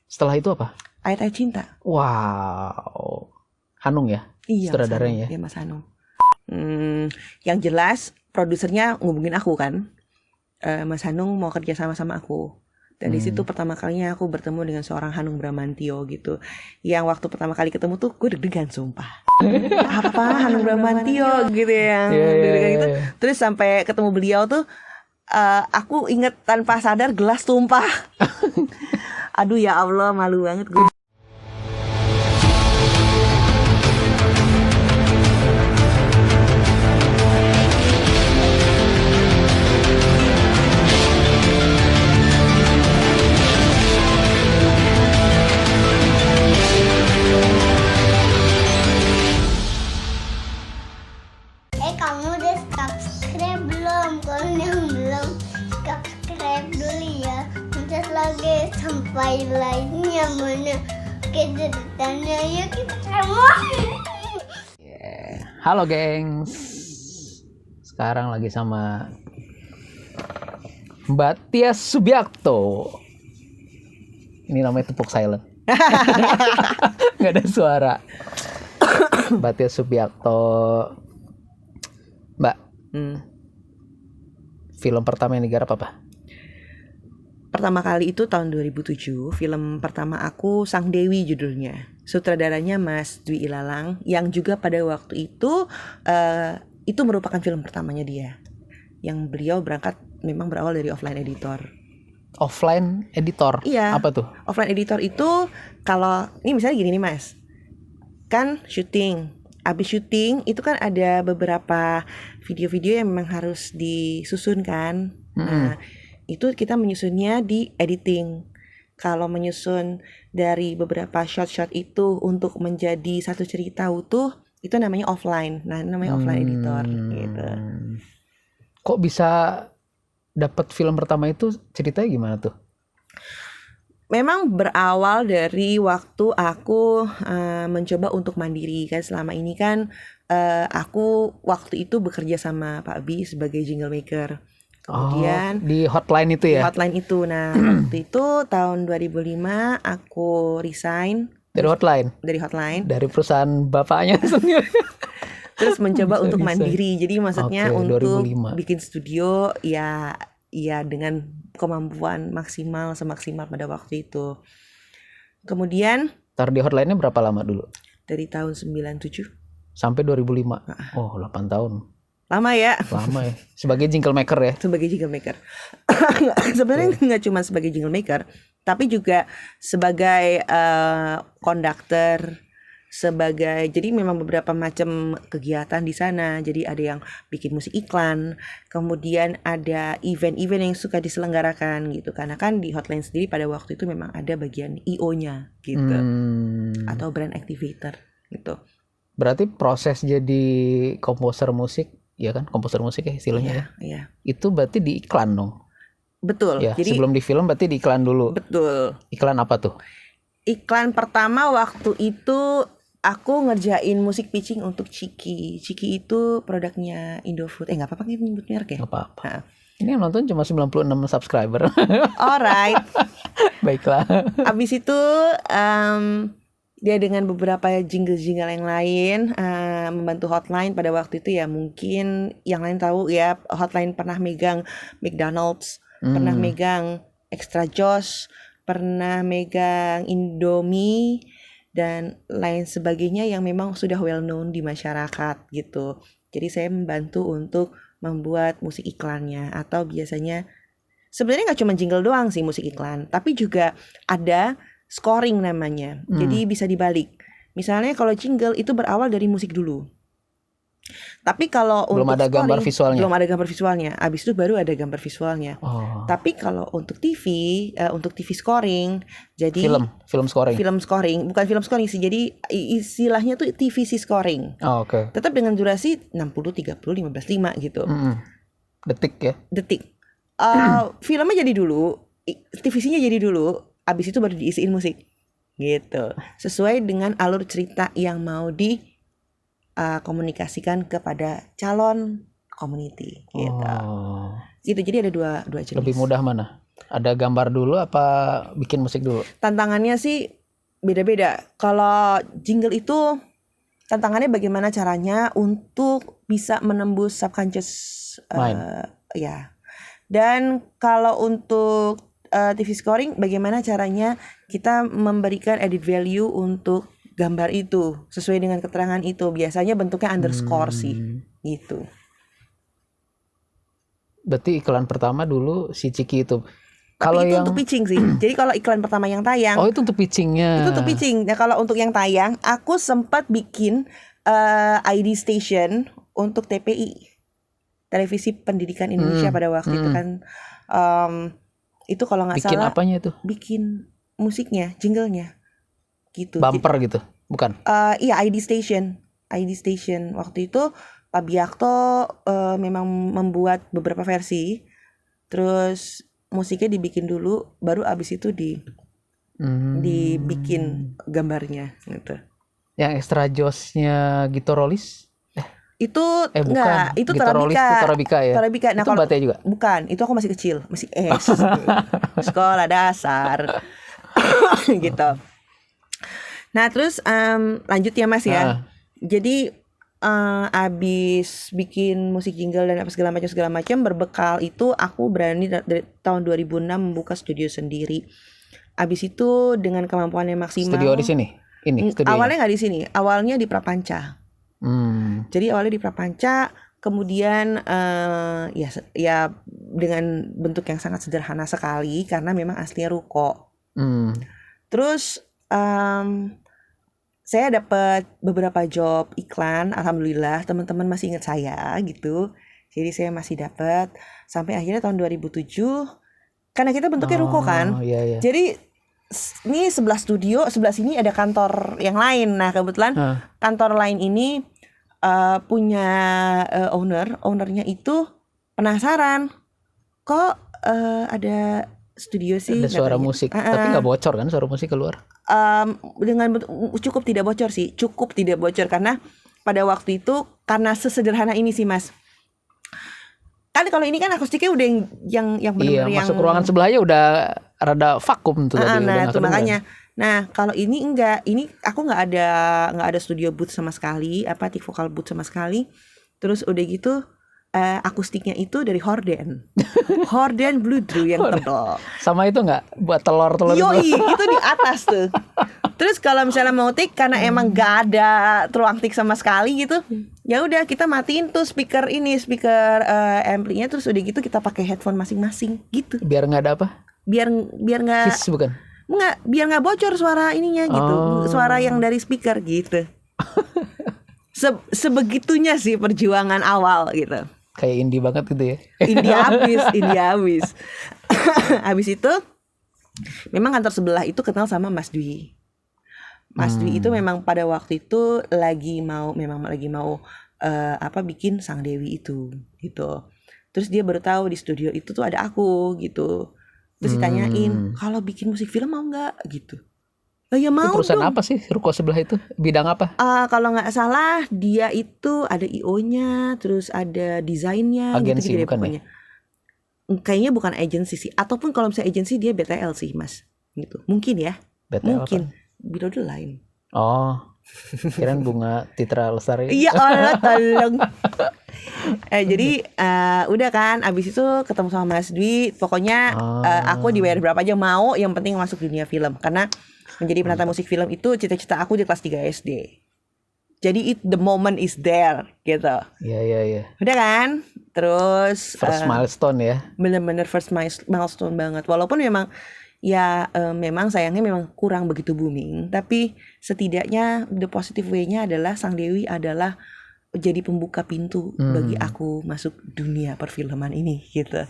Setelah itu apa? Ayat-ayat Cinta. Wow. Hanung ya? Iya, Sutradaranya ya? Mas Hanung. Yang jelas produsernya ngubungin aku kan. Mas Hanung mau kerja sama aku. Dan di situ pertama kalinya aku bertemu dengan seorang Hanung Bramantyo gitu. Yang waktu pertama kali ketemu tuh gue deg-degan sumpah. Apa Hanung Bramantyo gitu ya. Deg-degan gitu. Terus sampai ketemu beliau tuh aku inget tanpa sadar gelas tumpah. Aduh ya Allah, malu banget gue. Kamu udah subscribe belum? Kalau yang belum, subscribe dulu ya. Bentar lagi sampai like-nya mana. Oke, ceritanya yuk kita semua. Halo gengs. Sekarang lagi sama Mbak Tias Subiakto. Ini namanya tepuk silent. Nggak ada suara. Mbak Tias Subiakto. Mbak, film pertama yang digarap apa? Pertama kali itu tahun 2007. Film pertama aku Sang Dewi judulnya. Sutradaranya Mas Dwi Ilalang, yang juga pada waktu itu merupakan film pertamanya dia. Yang beliau memang berawal dari offline editor. Offline editor? Iya. Apa tuh? Offline editor itu kalau ini misalnya gini nih Mas, kan syuting. Abis syuting itu kan ada beberapa video-video yang memang harus disusun kan. Nah itu kita menyusunnya di editing. Kalau menyusun dari beberapa shot-shot itu untuk menjadi satu cerita utuh, itu namanya offline. Nah namanya offline editor gitu. Kok bisa dapat film pertama itu, ceritanya gimana tuh? Memang berawal dari waktu aku mencoba untuk mandiri kan. Selama ini kan aku waktu itu bekerja sama Pak Bi sebagai jingle maker. Kemudian di hotline itu ya? Di hotline itu. Nah waktu itu tahun 2005 aku resign dari hotline? Dari hotline. Dari perusahaan bapaknya sendiri. Terus mencoba untuk mandiri. Jadi maksudnya untuk 2005. bikin studio ya dengan kemampuan semaksimal pada waktu itu. Kemudian Ntar di hotline-nya berapa lama dulu? Dari tahun 97 sampai 2005. Oh, 8 tahun. Lama ya? Lama ya. Sebagai jingle maker ya? Sebagai jingle maker. Sebenarnya nggak cuma sebagai jingle maker, tapi juga sebagai konduktor, jadi memang beberapa macam kegiatan di sana. Jadi ada yang bikin musik iklan, kemudian ada event-event yang suka diselenggarakan gitu. Karena kan di hotline sendiri pada waktu itu memang ada bagian IO-nya gitu, atau brand activator gitu. Berarti proses jadi komposer musik, ya kan? Komposer musik ya istilahnya ya. Itu berarti di iklan dong? Betul. Ya, jadi sebelum di film berarti di iklan dulu. Betul. Iklan apa tuh? Iklan pertama waktu itu aku ngerjain musik pitching untuk Ciki. Ciki itu produknya Indofood. Nggak apa-apa kan nyebut merek ya? Nggak apa-apa. Ini yang nonton cuma 96 subscriber. Alright. Baiklah. Abis itu dia dengan beberapa jingle-jingle yang lain membantu hotline pada waktu itu ya. Mungkin yang lain tahu ya, hotline pernah megang McDonald's, pernah megang Extra Joss, pernah megang Indomie dan lain sebagainya yang memang sudah well known di masyarakat gitu. Jadi saya membantu untuk membuat musik iklannya, atau biasanya sebenarnya nggak cuma jingle doang sih musik iklan, tapi juga ada scoring namanya. Jadi bisa dibalik. Misalnya kalau jingle itu berawal dari musik dulu. Tapi kalau belum ada scoring, gambar visualnya. Belum ada gambar visualnya. Abis itu baru ada gambar visualnya. Tapi kalau untuk TV scoring, jadi film scoring. Film scoring, bukan film scoring sih. Jadi istilahnya tuh TVC scoring. Oke. Tetap dengan durasi 60, 30, 15, 5 gitu. Detik ya? Detik. Filmnya jadi dulu, TVC-nya jadi dulu, abis itu baru diisiin musik. Gitu. Sesuai dengan alur cerita yang mau komunikasikan kepada calon community gitu. Gitu, jadi ada dua jenis. Lebih mudah mana? Ada gambar dulu apa bikin musik dulu? Tantangannya sih beda-beda. Kalau jingle itu tantangannya bagaimana caranya untuk bisa menembus subconscious ya. Dan kalau untuk TV scoring, bagaimana caranya kita memberikan edit value untuk gambar itu sesuai dengan keterangan itu. Biasanya bentuknya underscore sih, gitu. Berarti iklan pertama dulu si Ciki itu. Tapi itu untuk pitching sih. Jadi kalau iklan pertama yang tayang, itu untuk pitchingnya. itu untuk pitching. Nah kalau untuk yang tayang, aku sempat bikin ID station untuk TPI, Televisi Pendidikan Indonesia pada waktu itu kan. Itu kalau nggak salah. Bikin apanya itu? Bikin musiknya, jinglenya, gitu. Bumper gitu, bukan? Iya ID station waktu itu Pak Biakto memang membuat beberapa versi, terus musiknya dibikin dulu, baru abis itu dibikin gambarnya gitu. Yang extra josnya Gitorolis? Itu bukan. enggak, itu Torabika ya. Torabika. Nah, itu kalau Bate juga? Bukan, itu aku masih kecil, masih sekolah dasar gitu. Nah, terus lanjut ya Mas ya. Jadi abis bikin musik jingle dan apa segala macam berbekal itu aku berani dari tahun 2006 membuka studio sendiri. Abis itu dengan kemampuan yang maksimal. Studio di sini? Ini studionya? Awalnya nggak di sini, awalnya di Prapanca. Jadi awalnya di Prapanca, kemudian ya dengan bentuk yang sangat sederhana sekali karena memang aslinya ruko. Terus saya dapat beberapa job iklan, alhamdulillah teman-teman masih ingat saya gitu. Jadi saya masih dapat sampai akhirnya tahun 2007 karena kita bentuknya ruko kan. Iya. Jadi ini sebelah studio, sebelah sini ada kantor yang lain. Nah, kebetulan kantor lain ini punya ownernya itu penasaran. Kok ada studio sih? Ada suara musik, tapi nggak bocor kan suara musik keluar? Dengan cukup tidak bocor karena pada waktu itu karena sesederhana ini sih Mas. Kan kalau ini kan akustiknya udah yang benar-benar yang masuk ruangan sebelahnya udah rada vakum tuh tadi. Nah, itu makanya. Nah, kalau ini enggak, ini aku nggak ada studio booth sama sekali, tik vokal booth sama sekali. Terus udah gitu akustiknya itu dari horden Blue Drew yang tebal. Sama itu nggak buat telur Yoi, itu di atas tuh. Terus kalau misalnya mau take karena emang nggak ada ruang take sama sekali gitu, ya udah kita matiin tuh speaker ampli-nya, terus udah gitu kita pakai headphone masing-masing gitu. Biar nggak ada apa? Biar nggak. Hiss bukan? Nggak, biar nggak bocor suara ininya gitu, suara yang dari speaker gitu. Sebegitunya sih perjuangan awal gitu. Kayak indie banget gitu ya. Indie habis. Habis itu memang kantor sebelah itu kenal sama Mas Dwi. Mas Dwi itu memang pada waktu itu lagi mau bikin Sang Dewi itu gitu. Terus dia baru tahu di studio itu tuh ada aku gitu. Terus ditanyain, kalau bikin musik film mau nggak gitu. Ya mau. Itu perusahaan dong. apa sih ruko sebelah itu? Bidang apa? Kalau nggak salah dia itu ada IO-nya, terus ada desainnya, agensi gitu bukan pokoknya. Kayaknya bukan agensi sih. Ataupun kalau misalnya agensi dia BTL sih Mas. Gitu. Mungkin ya. BTL mungkin. Apa? Below the line. Oh, kirain Bunga Citra Lestari. Iya Allah tolong. Jadi udah kan, abis itu ketemu sama Mas Dwi. Pokoknya aku dibayar berapa aja mau, yang penting masuk dunia film. Karena menjadi penata musik film itu cita-cita aku di kelas 3 SD. Jadi the moment is there gitu. Iya. Udah kan? Terus first milestone ya. Bener-bener first milestone banget. Walaupun memang memang sayangnya memang kurang begitu booming, tapi setidaknya the positive way-nya adalah Sang Dewi adalah jadi pembuka pintu bagi aku masuk dunia perfilman ini gitu.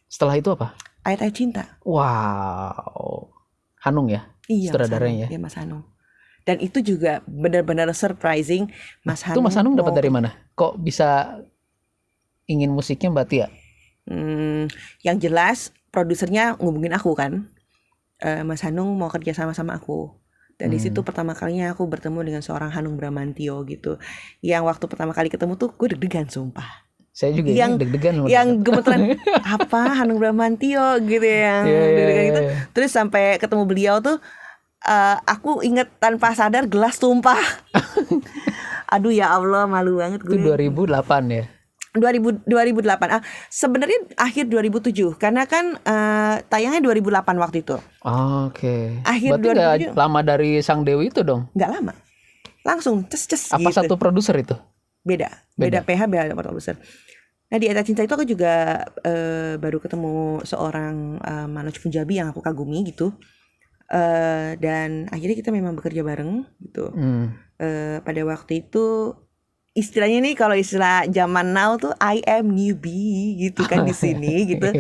Setelah itu apa? Ayat-ayat Cinta. Wow. Hanung ya? Iya, sutradaranya. Iya, Mas Hanung. Dan itu juga benar-benar surprising, Mas Hanung. Itu Mas Hanung dapat dari mana? Kok bisa ingin musiknya Mbak Tia? Yang jelas produsernya ngubungin aku kan. Mas Hanung mau kerja sama aku. Dan di situ pertama kalinya aku bertemu dengan seorang Hanung Bramantio gitu. Yang waktu pertama kali ketemu tuh gue deg-degan sumpah. Saya juga yang ini deg-degan loh. yang gemeteran apa Hanung Bramantio gitu yang Iya, iya, deg-degan gitu. iya. Terus sampai ketemu beliau tuh aku inget tanpa sadar gelas tumpah. Aduh ya Allah, malu banget Itu gue. 2008 ya. 2008. Sebenarnya akhir 2007 karena kan tayangnya 2008 waktu itu. Oke. Akhir Berarti nggak 2007. lama dari Sang Dewi itu dong? Nggak lama. Langsung ces Apa gitu. satu produser itu? Beda PH, beda produser. Nah di Eta Cinta itu aku juga baru ketemu seorang Manoj Punjabi yang aku kagumi gitu. Dan akhirnya kita memang bekerja bareng gitu. Pada waktu itu istilahnya nih, kalau istilah zaman now tuh I am newbie gitu kan di sini gitu.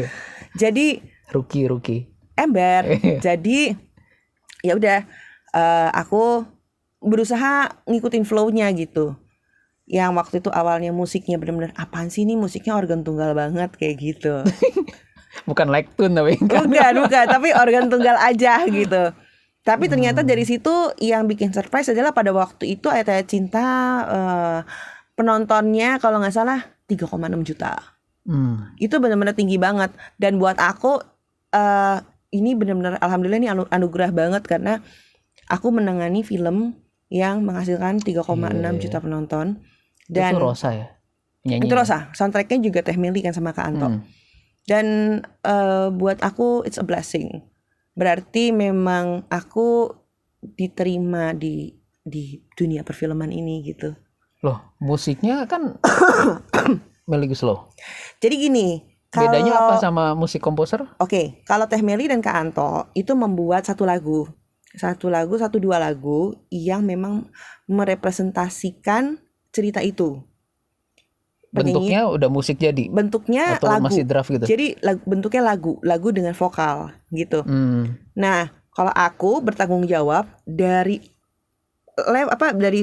Jadi Rookie. ember. Jadi ya udah aku berusaha ngikutin flow-nya gitu. Yang waktu itu awalnya musiknya benar-benar apaan sih ini, musiknya organ tunggal banget kayak gitu. Bukan like tune tapi kan. Bukan, tapi organ tunggal aja gitu. Tapi ternyata dari situ yang bikin surprise adalah pada waktu itu Eta Cinta penontonnya kalau nggak salah 3,6 juta. Itu benar-benar tinggi banget. Dan buat aku ini benar-benar alhamdulillah ini anugerah banget karena aku menangani film yang menghasilkan 3,6 juta penonton. Dan itu Rosa ya? Nyanyi. Itu Rosa. Soundtracknya juga Teh Meli kan sama Kak Anto. Dan buat aku it's a blessing. Berarti memang aku diterima di dunia perfilman ini gitu. Loh, musiknya kan Melly Goeslaw. Jadi gini, bedanya apa sama musik komposer? Oke, kalau Teh Meli dan Kak Anto itu membuat satu dua lagu yang memang merepresentasikan cerita itu. Bentuknya udah musik jadi? Bentuknya atau lagu. masih draft gitu? Jadi bentuknya lagu dengan vokal gitu. Nah, kalau aku bertanggung jawab dari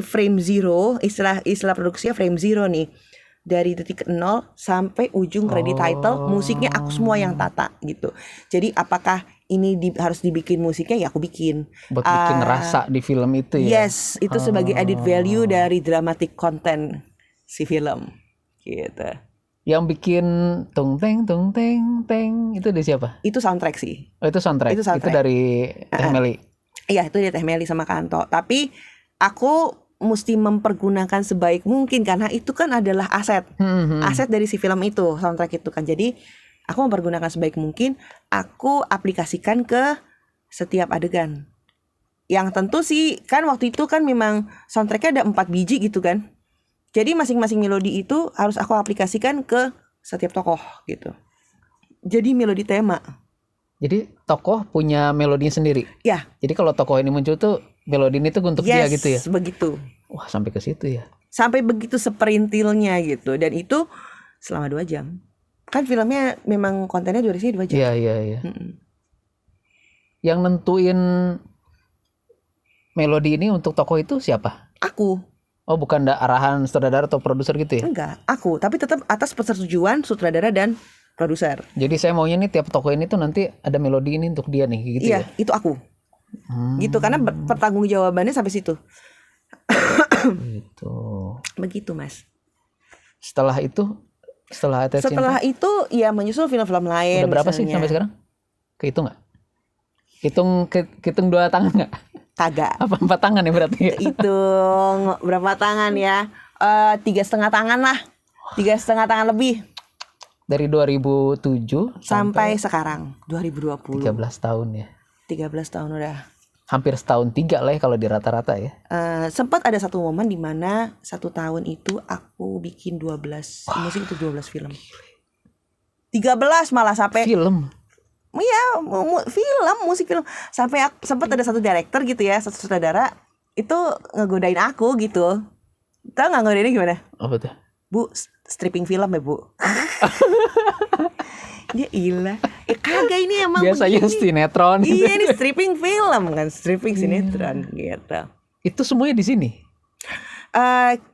frame zero, istilah produksinya frame zero nih. Dari detik 0 sampai ujung credit title, musiknya aku semua yang tata gitu. Jadi apakah ini harus dibikin musiknya, ya aku bikin. Buat bikin rasa di film itu ya? Yes, itu sebagai added value dari dramatic content si film gitu. Yang bikin tung teng itu dari siapa? Itu soundtrack sih. Oh, itu soundtrack. Itu dari Teh Meli. Iya, itu dari Teh Meli sama Kanto. Tapi aku mesti mempergunakan sebaik mungkin karena itu kan adalah aset. Aset dari si film itu, soundtrack itu kan. Jadi aku mempergunakan sebaik mungkin, aku aplikasikan ke setiap adegan. Yang tentu sih kan waktu itu kan memang soundtracknya ada 4 biji gitu kan. Jadi masing-masing melodi itu harus aku aplikasikan ke setiap tokoh gitu. Jadi melodi tema. Jadi tokoh punya melodinya sendiri? Ya. Jadi kalau tokoh ini muncul tuh melodi ini tuh untuk dia gitu ya? Yes, begitu. Wah, sampai ke situ ya? Sampai begitu seperintilnya gitu. Dan itu selama 2 jam. Kan filmnya memang kontennya durasinya 2 jam. Iya. Yang nentuin melodi ini untuk tokoh itu siapa? Aku. Oh, bukan arahan sutradara atau produser gitu ya? Enggak, aku. Tapi tetap atas persetujuan sutradara dan produser. Jadi saya maunya nih tiap tokoh ini tuh nanti ada melodi ini untuk dia nih gitu ya? Iya, itu aku. Gitu, karena pertanggungjawabannya sampai situ. Gitu. Begitu, Mas. Setelah itu Setelah itu ya menyusul film-film lain. Udah berapa sih sampai sekarang? Kehitung nggak? Hitung 2 tangan nggak? Kagak. Apa 4 tangan ya berarti? Hitung berapa tangan ya? 3,5 tangan lah. 3,5 tangan lebih. Dari 2007 sampai sekarang 2020. 13 tahun ya. 13 tahun udah. Hampir setahun 3 lah ya kalau di rata-rata ya. Sempat ada satu momen di mana 1 tahun itu aku bikin 12 musik untuk 12 film. 13 malah sampai film. Iya, musik film. Sampai sempat ada satu director gitu ya, satu sutradara itu ngegodain aku gitu. Tahu nggak ngegodainnya gimana? Apa tuh? Bu, stripping film ya, Bu. Dia ilah. Kagak, ini emang biasanya begini. sinetron gitu. Iya, ini stripping film kan, stripping sinetron gitu. Itu semuanya di sini.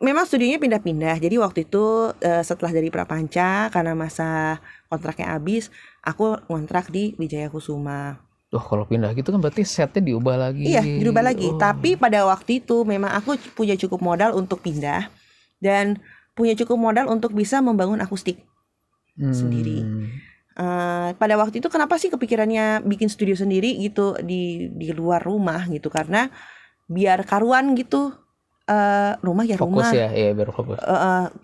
Memang studionya pindah-pindah. Jadi waktu itu setelah dari Prapanca karena masa kontraknya habis, aku ngontrak di Wijaya Kusuma. Loh, kalau pindah gitu kan berarti setnya diubah lagi. Iya, dirubah lagi. Tapi pada waktu itu memang aku punya cukup modal untuk pindah. Dan punya cukup modal untuk bisa membangun akustik sendiri. Pada waktu itu kenapa sih kepikirannya bikin studio sendiri gitu di luar rumah gitu, karena biar karuan gitu. Rumah ya Fokus rumah, ya, iya biar fokus.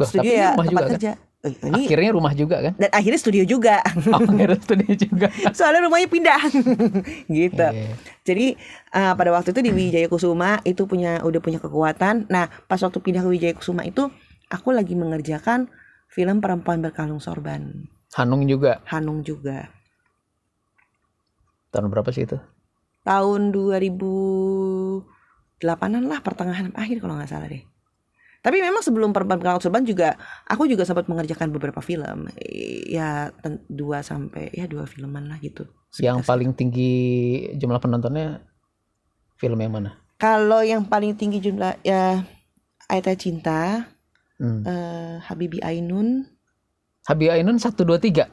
studio tapi ya rumah tempat juga kan? kerja. Ini Akhirnya rumah juga kan? dan akhirnya studio juga. Oh, akhirnya studio juga. Soalnya rumahnya pindah gitu. Iya. Jadi pada waktu itu di Wijaya Kusuma itu udah punya kekuatan. Nah pas waktu pindah ke Wijaya Kusuma itu aku lagi mengerjakan film Perempuan Berkalung Sorban. Hanung juga. Hanung juga. Tahun berapa sih itu? Tahun 2008-an lah, pertengahan akhir kalau nggak salah deh. Tapi memang sebelum Perempuan Berkalung Sorban juga aku juga sempat mengerjakan beberapa film. Ya 2 filman lah gitu. Yang paling tinggi jumlah penontonnya film yang mana? Kalau yang paling tinggi jumlah ya Aita Cinta, Habibie Ainun. Habibie Ainun 1, 2, 3.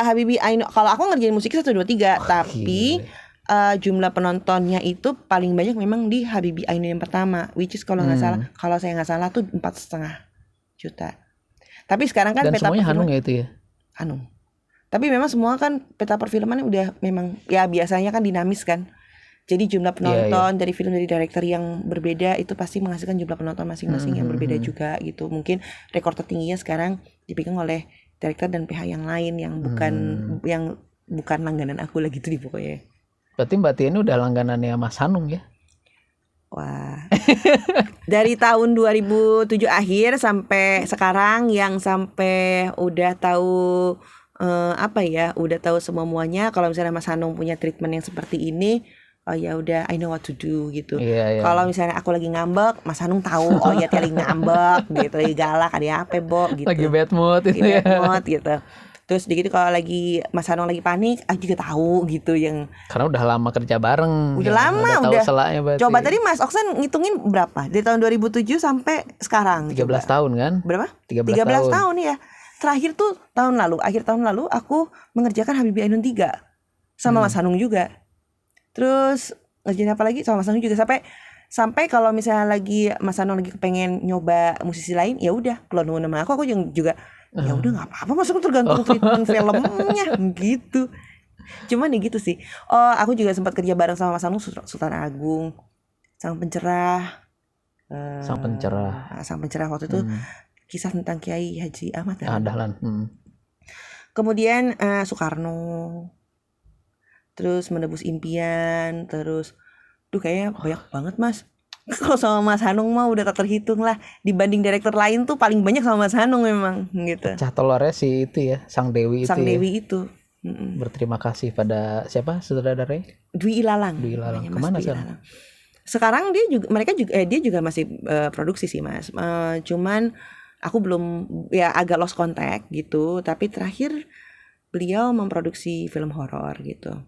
Habibie Ainun, kalau aku ngerjain musiknya 1, 2, 3, tapi jumlah penontonnya itu paling banyak memang di Habibie Ainun yang pertama, which is kalau saya nggak salah tuh 4,5 juta. Tapi sekarang kan dan peta semuanya perfilman Hanung ya itu ya? Hanung. Tapi memang semua kan peta perfilmannya udah memang ya biasanya kan dinamis kan. Jadi jumlah penonton dari film dari director yang berbeda itu pasti menghasilkan jumlah penonton masing-masing yang berbeda juga gitu. Mungkin rekor tertingginya sekarang dipegang oleh director dan PH yang lain yang bukan langganan aku lah gitu di pokoknya. Berarti Mbak Tia ini udah langganannya Mas Hanung ya? Wah. Dari tahun 2007 akhir sampai sekarang yang sampai udah tahu udah tahu semuanya. Kalau misalnya Mas Hanung punya treatment yang seperti ini, oh ya udah I know what to do gitu. Kalau misalnya aku lagi ngambek, Mas Hanung tahu oh ya Tia lagi ngambek gitu, lagi galak, ada apa Bo gitu. Lagi bad mood itu ya. Bad mood gitu. Terus begitu kalau lagi Mas Hanung lagi panik, aku juga tahu gitu yang karena udah lama kerja bareng. Udah lama tahu selaknya berarti. Coba tadi Mas Oksan ngitungin berapa? Dari tahun 2007 sampai sekarang. 13 tahun kan? Berapa? 13 tahun ya. Terakhir tuh akhir tahun lalu aku mengerjakan Habibie Ainun 3 sama Mas Hanung juga. Terus ngerjain apa lagi sama Mas Hanung juga sampai kalau misalnya lagi Mas Hanung lagi pengen nyoba musisi lain, ya udah kalau nunggu nama aku juga ya udah nggak apa-apa, Mas, aku tergantung treatment filmnya gitu. Cuman ya gitu sih. Oh aku juga sempat kerja bareng sama Mas Hanung Sultan Agung, Sang Pencerah. Sang Pencerah waktu itu kisah tentang Kiai Haji Ahmad Dahlan. Kemudian Soekarno. Terus Menebus Impian, terus kayaknya banyak banget Mas. Kalau sama Mas Hanung mah udah tak terhitung lah. Dibanding direktur lain tuh paling banyak sama Mas Hanung memang gitu. Pecah telurnya si itu ya, Sang Dewi itu. Berterima kasih pada siapa sutradaranya? Dwi Ilalang. Kemana sekarang? Sekarang dia juga masih produksi sih Mas. Cuman aku belum ya agak lost contact gitu. Tapi terakhir beliau memproduksi film horor gitu.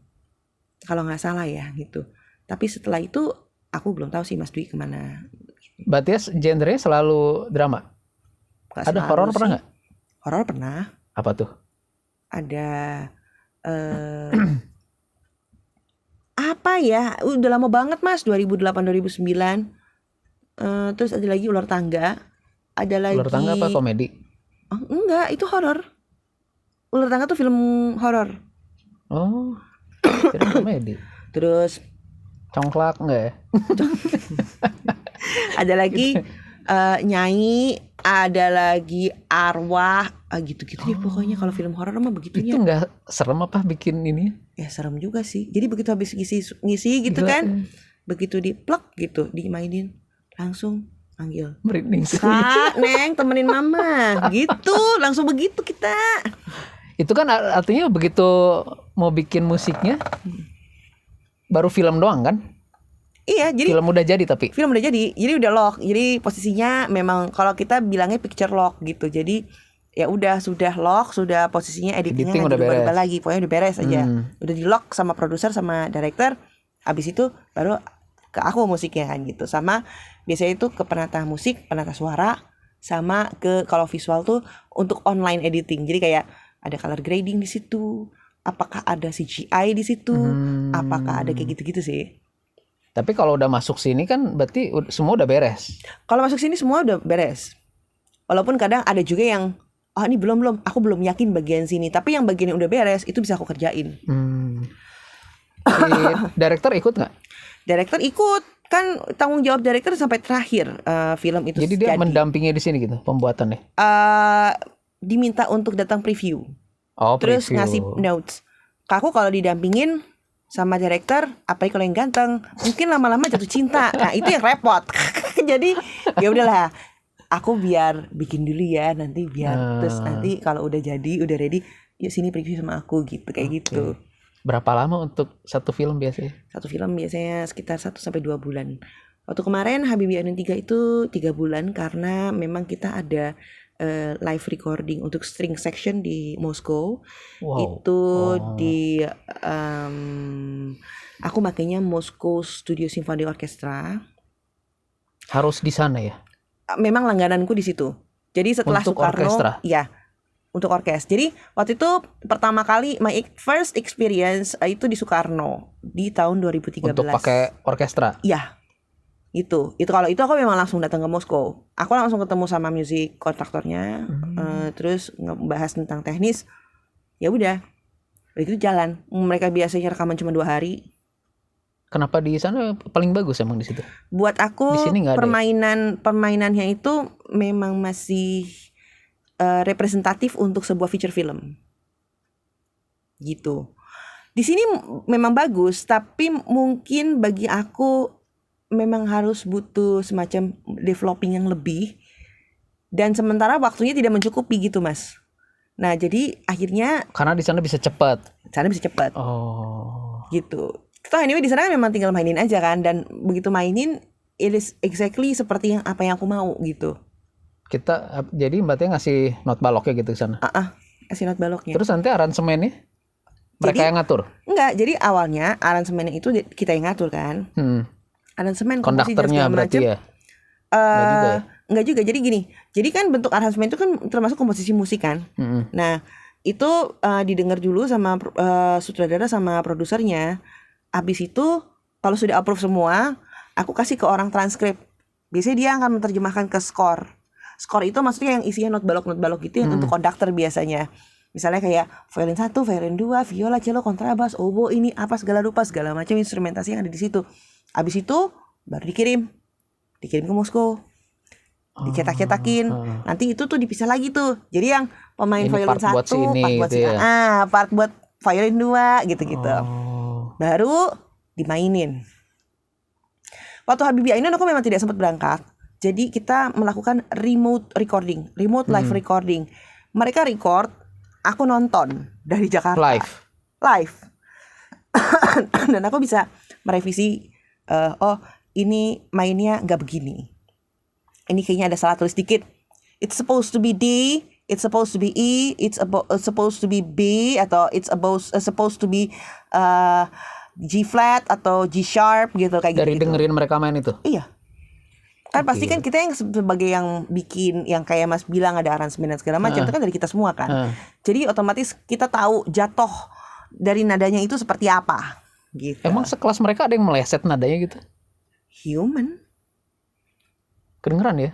Kalau nggak salah ya gitu. Tapi setelah itu aku belum tahu sih Mas Dwi kemana. Mbak Tia genre selalu drama? Ada horor pernah nggak? Horor pernah. Apa tuh? Ada apa ya? Udah lama banget Mas, 2008-2009. Terus ada lagi Ular Tangga. Ada lagi. Ular Tangga apa komedi? Oh, enggak, itu horor. Ular Tangga tuh film horor. Oh. Jadi komedi. Terus Congklak enggak ya? Ada lagi Nyai, ada lagi Arwah, gitu-gitu deh pokoknya kalau film horor mah begitunya. Itu enggak serem apa bikin ini? Ya serem juga sih. Jadi begitu habis ngisi gitu kan, begitu diplek gitu, dimainin langsung panggil. Merinding. Kak, Neng temenin mama. Gitu, langsung begitu kita. Itu kan artinya begitu mau bikin musiknya baru film doang kan? Iya, jadi film udah jadi tapi. Film udah jadi udah lock. Jadi posisinya memang kalau kita bilangnya picture lock gitu. Jadi ya udah sudah lock, sudah posisinya editingnya udah beres lagi. Pokoknya udah beres aja. Udah di lock sama produser sama director. Habis itu baru ke aku musiknya kan gitu. Sama biasanya itu ke penata musik, penata suara, sama ke kalau visual tuh untuk online editing. Jadi kayak ada color grading di situ. Apakah ada CGI di situ? Apakah ada kayak gitu-gitu sih? Tapi kalau udah masuk sini kan berarti semua udah beres. Kalau masuk sini semua udah beres. Walaupun kadang ada juga yang ini belum, aku belum yakin bagian sini. Tapi yang bagian yang udah beres itu bisa aku kerjain. Si director ikut nggak? Director ikut, kan tanggung jawab director sampai terakhir film itu. Jadi dia mendampingi di sini gitu pembuatannya. Diminta untuk datang preview. Terus Terus ngasih notes. Aku kalau didampingin sama director, apalagi kalau yang ganteng, mungkin lama-lama jatuh cinta. Nah itu yang repot. Jadi ya udahlah, aku biar bikin dulu ya, nanti biar terus nanti kalau udah jadi, udah ready, yuk sini preview sama aku gitu, kayak gitu. Berapa lama untuk satu film biasanya? Satu film biasanya sekitar 1-2 bulan. Waktu kemarin Habibie Ainun 3 itu 3 bulan karena memang kita ada live recording untuk string section di Moskow. Itu di aku makainya Moscow Studio Symphony Orchestra. Harus di sana ya? Memang langgananku di situ. Jadi setelah untuk Soekarno, orkestra? ya untuk orkes. Jadi waktu itu pertama kali my first experience itu di Soekarno di tahun 2013. Untuk pakai orkestra? Iya. Itu kalau itu aku memang langsung datang ke Moskow. Aku langsung ketemu sama music kontraktornya, terus ngebahas tentang teknis. Ya udah, itu jalan. Mereka biasanya rekaman cuma 2 hari. Kenapa di sana paling bagus emang di situ? Buat aku Di sini nggak ada permainannya itu memang masih representatif untuk sebuah feature film. Gitu. Di sini memang bagus, tapi mungkin bagi aku memang harus butuh semacam developing yang lebih, dan sementara waktunya tidak mencukupi gitu Mas. Nah jadi akhirnya karena di sana bisa cepat. Gitu. Toh anyway di sana memang tinggal mainin aja kan, dan begitu mainin it is exactly seperti apa yang aku mau gitu. Kita jadi Mbak Tia ngasih not baloknya gitu ke sana. Kasih not baloknya. Terus nanti aransemennya mereka yang ngatur? Enggak, jadi awalnya aransemennya itu kita yang ngatur kan. Aransemen, komposisi konduktornya berarti ya? Enggak juga. Jadi gini. Jadi kan bentuk aransemen itu kan termasuk komposisi musik kan. Nah, itu didengar dulu sama sutradara sama produsernya. Habis itu kalau sudah approve semua, aku kasih ke orang transkrip. Biasanya dia akan menerjemahkan ke score. Score itu maksudnya yang isinya not balok gitu yang untuk konduktor biasanya. Misalnya kayak violin 1, violin 2, viola, cello, kontrabas, oboe, ini apa segala rupa, segala macam instrumentasi yang ada di situ. Habis itu baru dikirim ke Moskow, dicetak-cetakin. Nanti itu tuh dipisah lagi tuh. Jadi yang pemain ini violin 1, part buat gitu ya? part buat violin 2 gitu-gitu. Baru dimainin. Waktu Habibie Ainun aku memang tidak sempat berangkat. Jadi kita melakukan remote live recording. Mereka record, aku nonton dari Jakarta. Live. Dan aku bisa merevisi. Ini mainnya nggak begini. Ini kayaknya ada salah tulis dikit. It's supposed to be D, it's supposed to be E, it's supposed to be B, atau it's supposed to be G flat atau G sharp gitu kayak gitu. Dari dengerin mereka main itu? Iya. Kan pasti kan kita yang sebagai yang bikin, yang kayak Mas bilang ada aransemen dan segala macam itu kan dari kita semua kan. Jadi otomatis kita tahu jatuh dari nadanya itu seperti apa. Gitu. Emang sekelas mereka ada yang meleset nadanya gitu? Human. Kedengeran ya?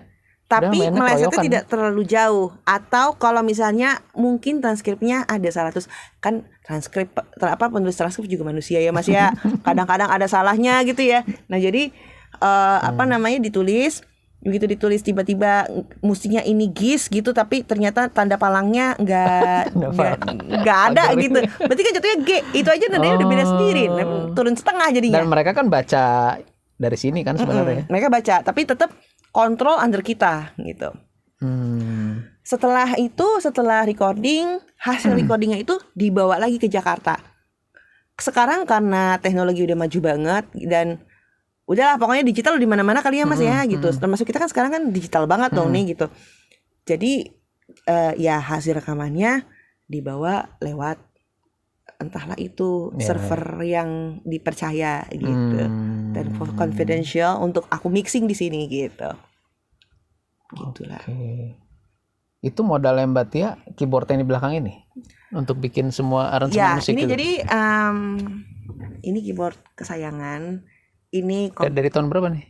Tapi melesetnya tidak terlalu jauh. Atau kalau misalnya mungkin transkripnya ada salah, terus kan transkrip penulis transkrip juga manusia ya Mas ya. Kadang-kadang ada salahnya gitu ya. Nah jadi ditulis, begitu ditulis tiba-tiba musiknya ini gis gitu, tapi ternyata tanda palangnya nggak ada gitu. Berarti kan jatuhnya G. Itu aja nadanya udah beda sendiri, turun setengah jadinya. Dan mereka kan baca dari sini kan sebenarnya. Mereka baca, tapi tetap kontrol under kita gitu. Setelah recording, hasil recordingnya itu dibawa lagi ke Jakarta. Sekarang karena teknologi udah maju banget dan udahlah pokoknya digital di mana-mana kali ya Mas ya gitu. Termasuk kita kan sekarang kan digital banget dong nih gitu. Jadi ya hasil rekamannya dibawa lewat entahlah itu server yang dipercaya gitu. Dan confidential untuk aku mixing di sini gitu. Gitulah. Itu modalnya Mbak Tia keyboardnya di belakang ini untuk bikin semua aransemen musik ini gitu. Jadi ini keyboard kesayangan. Ini dari tahun berapa nih?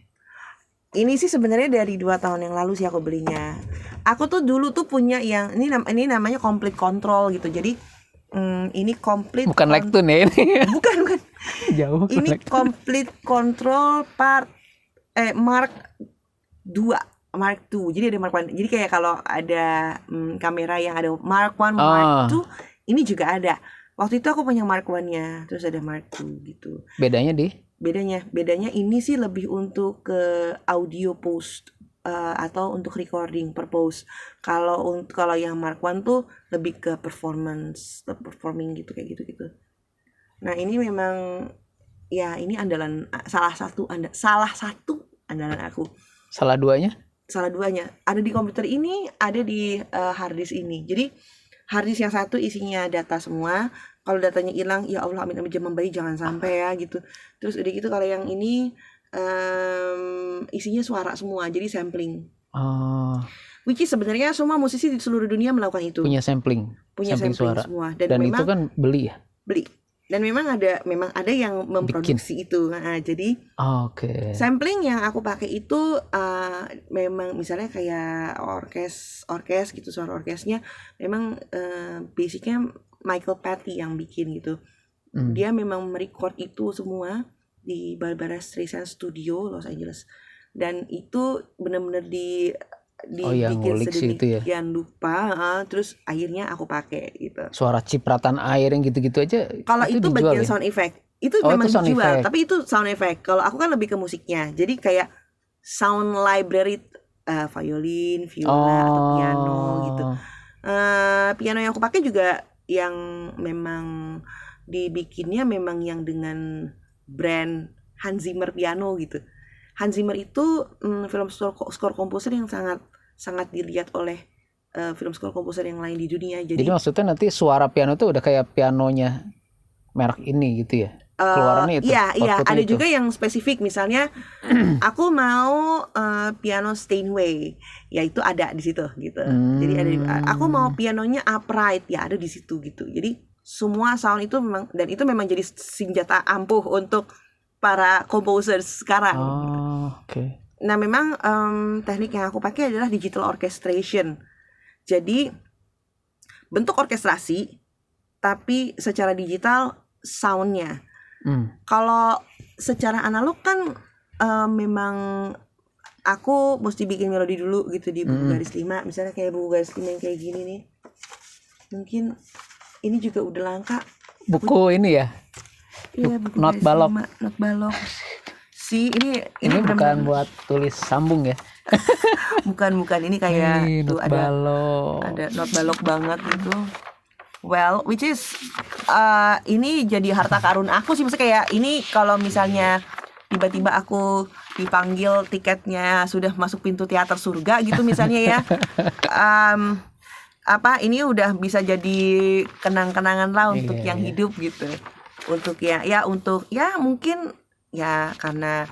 Ini sih sebenarnya dari 2 tahun yang lalu sih aku belinya. Aku tuh dulu tuh punya yang ini namanya complete control gitu. Jadi ini complete Bukan Lectun ya ini. bukan Jauh. ini complete control Mark 2. Mark 2. Jadi ada Mark 1. Jadi kayak kalau ada kamera yang ada Mark 1, Mark 2, ini juga ada. Waktu itu aku punya Mark 1-nya, terus ada Mark 2 gitu. Bedanya Bedanya ini sih lebih untuk ke audio post atau untuk recording purpose. Kalau yang Mark 1 tuh lebih ke performing gitu kayak gitu. Nah, ini memang ya ini salah satu andalan aku. salah duanya Ada di komputer ini, ada di harddisk ini. Jadi harddisk yang satu isinya data semua. Kalau datanya hilang, ya Allah, amin zaman bayi jangan sampai ya gitu. Terus udah gitu kalau yang ini isinya suara semua, jadi sampling. Which is sebenarnya semua musisi di seluruh dunia melakukan itu. punya sampling suara semua. dan memang, itu kan beli. Dan memang ada yang memproduksi itu. Nah, jadi sampling yang aku pakai itu memang misalnya kayak orkes gitu, suara orkesnya memang basicnya Michael Patty yang bikin gitu. Dia memang merecord itu semua di Barbara Streisand Studio Los Angeles, dan itu benar-benar dibikin sedemikian rupa, terus akhirnya aku pakai gitu. Suara cipratan air yang gitu-gitu aja. Kalau itu bagian ya? Sound effect itu memang itu dijual, tapi itu sound effect. Kalau aku kan lebih ke musiknya, jadi kayak sound library, violin, viola atau piano gitu. Piano yang aku pakai juga yang memang dibikinnya memang yang dengan brand Hans Zimmer piano gitu. Hans Zimmer itu film score komposer yang sangat dilihat oleh film score komposer yang lain di dunia. Jadi maksudnya nanti suara piano itu udah kayak pianonya merek ini gitu ya? Keluarannya itu. Iya, ada itu juga yang spesifik. Misalnya aku mau piano Steinway, ya itu ada di situ gitu. Jadi aku mau pianonya upright, ya ada di situ gitu. Jadi semua sound itu memang, dan itu memang jadi senjata ampuh untuk para composers sekarang. Nah, memang teknik yang aku pakai adalah digital orchestration. Jadi bentuk orkestrasi tapi secara digital soundnya. Kalau secara analog kan memang aku mesti bikin melodi dulu gitu di buku garis 5. Misalnya kayak buku garis 5 yang kayak gini nih. Mungkin ini juga udah langka. Buku ini ya? Iya, buku not balok. Not balok. Ini bukan buat tulis sambung ya? bukan ini kayak tuh ada balok. Ada not balok banget gitu. Well, which is ini jadi harta karun aku sih. Maksudnya kayak ini kalau misalnya tiba-tiba aku dipanggil, tiketnya sudah masuk pintu teater surga gitu misalnya ya. Ini udah bisa jadi kenang-kenangan lah untuk yang hidup gitu. Untuk untuk mungkin ya karena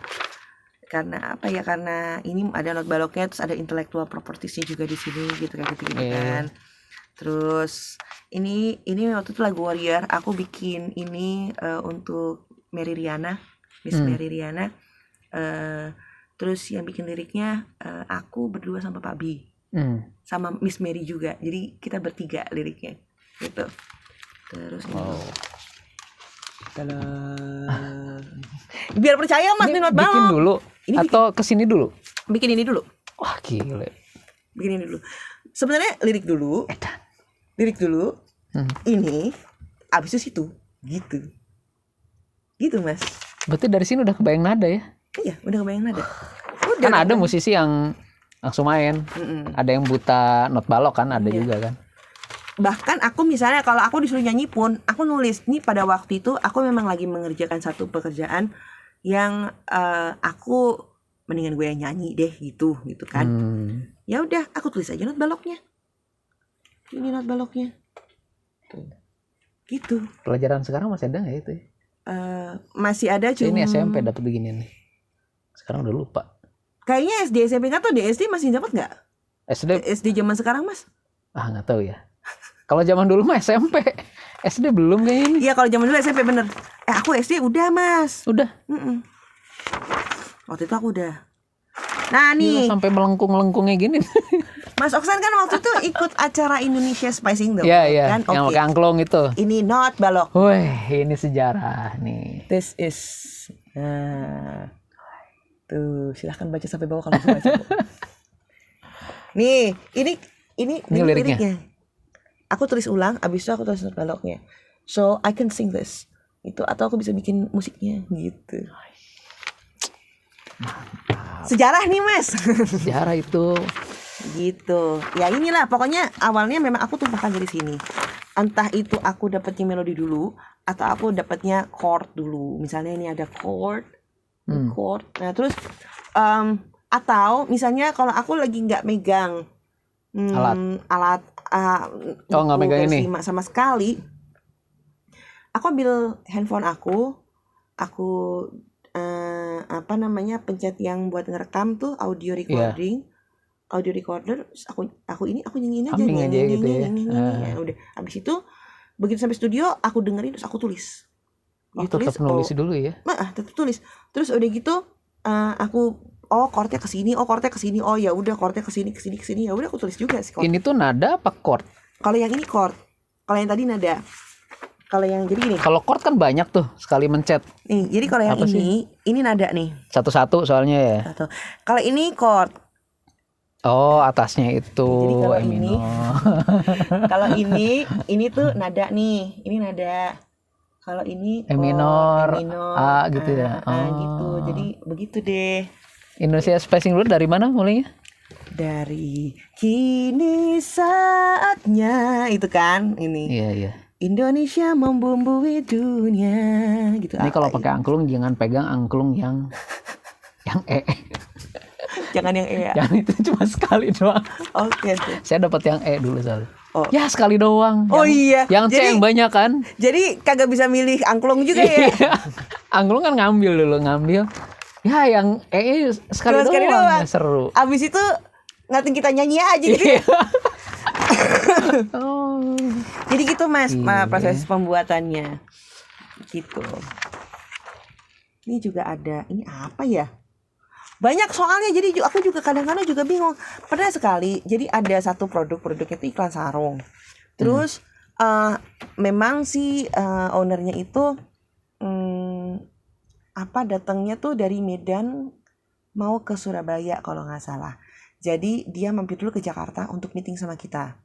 apa ya, karena ini ada not baloknya, terus ada intellectual propertiesnya juga di sini gitu kan kan. Terus ini waktu itu lagu Warrior aku bikin ini untuk Mary Riana, Miss Mary Riana. Terus yang bikin liriknya aku berdua sama Pak B. Sama Miss Mary juga. Jadi kita bertiga liriknya gitu. Terus biar percaya Mas, ini not balok. Bikin dulu atau kesini dulu? Bikin ini dulu. Wah, gile. Bikin ini dulu. Sebenarnya lirik dulu. Ini abis itu situ gitu Mas. Berarti dari sini udah kebayang nada ya? Iya, udah kebayang nada. Kan ada musisi yang langsung main. Ada yang buta not balok kan, ada juga kan. Bahkan aku misalnya kalau aku disuruh nyanyi pun aku nulis nih, pada waktu itu aku memang lagi mengerjakan satu pekerjaan yang aku mendingan gue yang nyanyi deh gitu kan. Ya udah, aku tulis aja not baloknya. Ini not baloknya. Gitu. Pelajaran sekarang masih ada nggak itu? Masih ada, cuma ini SMP dapat begini nih. Sekarang udah lupa. Kayaknya SD SMP atau SD masih dapat nggak? SD zaman sekarang Mas? Nggak tahu ya. Kalau zaman dulu mah SMP, SD belum kayaknya ini. Iya, kalau zaman dulu SMP bener. Aku SD udah Mas. Udah. Waktu itu aku udah. Nah nih. Sampai melengkung-melengkungnya gini. Mas Oksan kan waktu itu ikut acara Indonesia Spicing Dong. Iya. Kan? Yang Oke. pakai angklung itu. Ini not balok. Wih, ini sejarah nih. This is tuh silahkan baca sampai bawah kalau bisa baca. Bu. Nih, ini liriknya. Aku tulis ulang, abis itu aku tulis not baloknya. So I can sing this. Itu atau aku bisa bikin musiknya gitu. Sejarah nih Mas. Sejarah itu. Gitu. Ya inilah pokoknya awalnya memang aku tumpahkan dari sini. Entah itu aku dapatnya melodi dulu atau aku dapatnya chord dulu. Misalnya ini ada chord. Nah, terus atau misalnya kalau aku lagi nggak megang alat nggak megang ini sama sekali, aku ambil handphone aku pencet yang buat ngerekam tuh audio recording. Audio recorder, terus aku nyanyiin aja, nyanyi gitu ya. Ya udah. Habis itu begitu sampai studio aku dengerin terus aku tulis. Tetap nulis dulu ya. Tetap tulis. Terus udah gitu aku chordnya ke sini, chordnya ke sini. Oh ya udah chordnya ke sini. Ya udah aku tulis juga sih chord. Ini tuh nada apa chord? Kalau yang ini chord. Kalau yang tadi nada. Kalau yang jadi gini. Kalau chord kan banyak tuh sekali mencet. Nih, jadi kalau yang ini nada nih. Satu-satu soalnya ya. Satu. Kalau ini chord. Oh, atasnya itu Jadi kalau E minor. Kalau ini tuh nada nih. Ini nada. Kalau ini E minor, A gitu ya. Gitu. Jadi begitu deh. Indonesia Spacing dulu dari mana mulainya? Dari kini saatnya itu kan ini. Iya. Indonesia membumbui dunia gitu. Ini kalau pakai angklung jangan pegang angklung yang E. Jangan yang E ya. Yang itu cuma sekali doang. Oke. Saya dapat yang E dulu soalnya. Oh. Ya sekali doang. Oh iya. Yang C yang banyak kan? Jadi kagak bisa milih angklung juga ya. Angklung kan ngambil. Ya yang E sekali doang. Ya, seru. Abis itu ngatin kita nyanyi aja gitu. Oh. Jadi gitu Mas, Iya. proses pembuatannya. Gitu. Ini juga ada. Ini apa ya? Banyak soalnya, jadi aku juga kadang-kadang juga bingung. Pernah sekali, jadi ada satu produknya itu iklan sarung. Terus memang si ownernya itu datangnya tuh dari Medan mau ke Surabaya kalau nggak salah. Jadi dia mampir dulu ke Jakarta untuk meeting sama kita.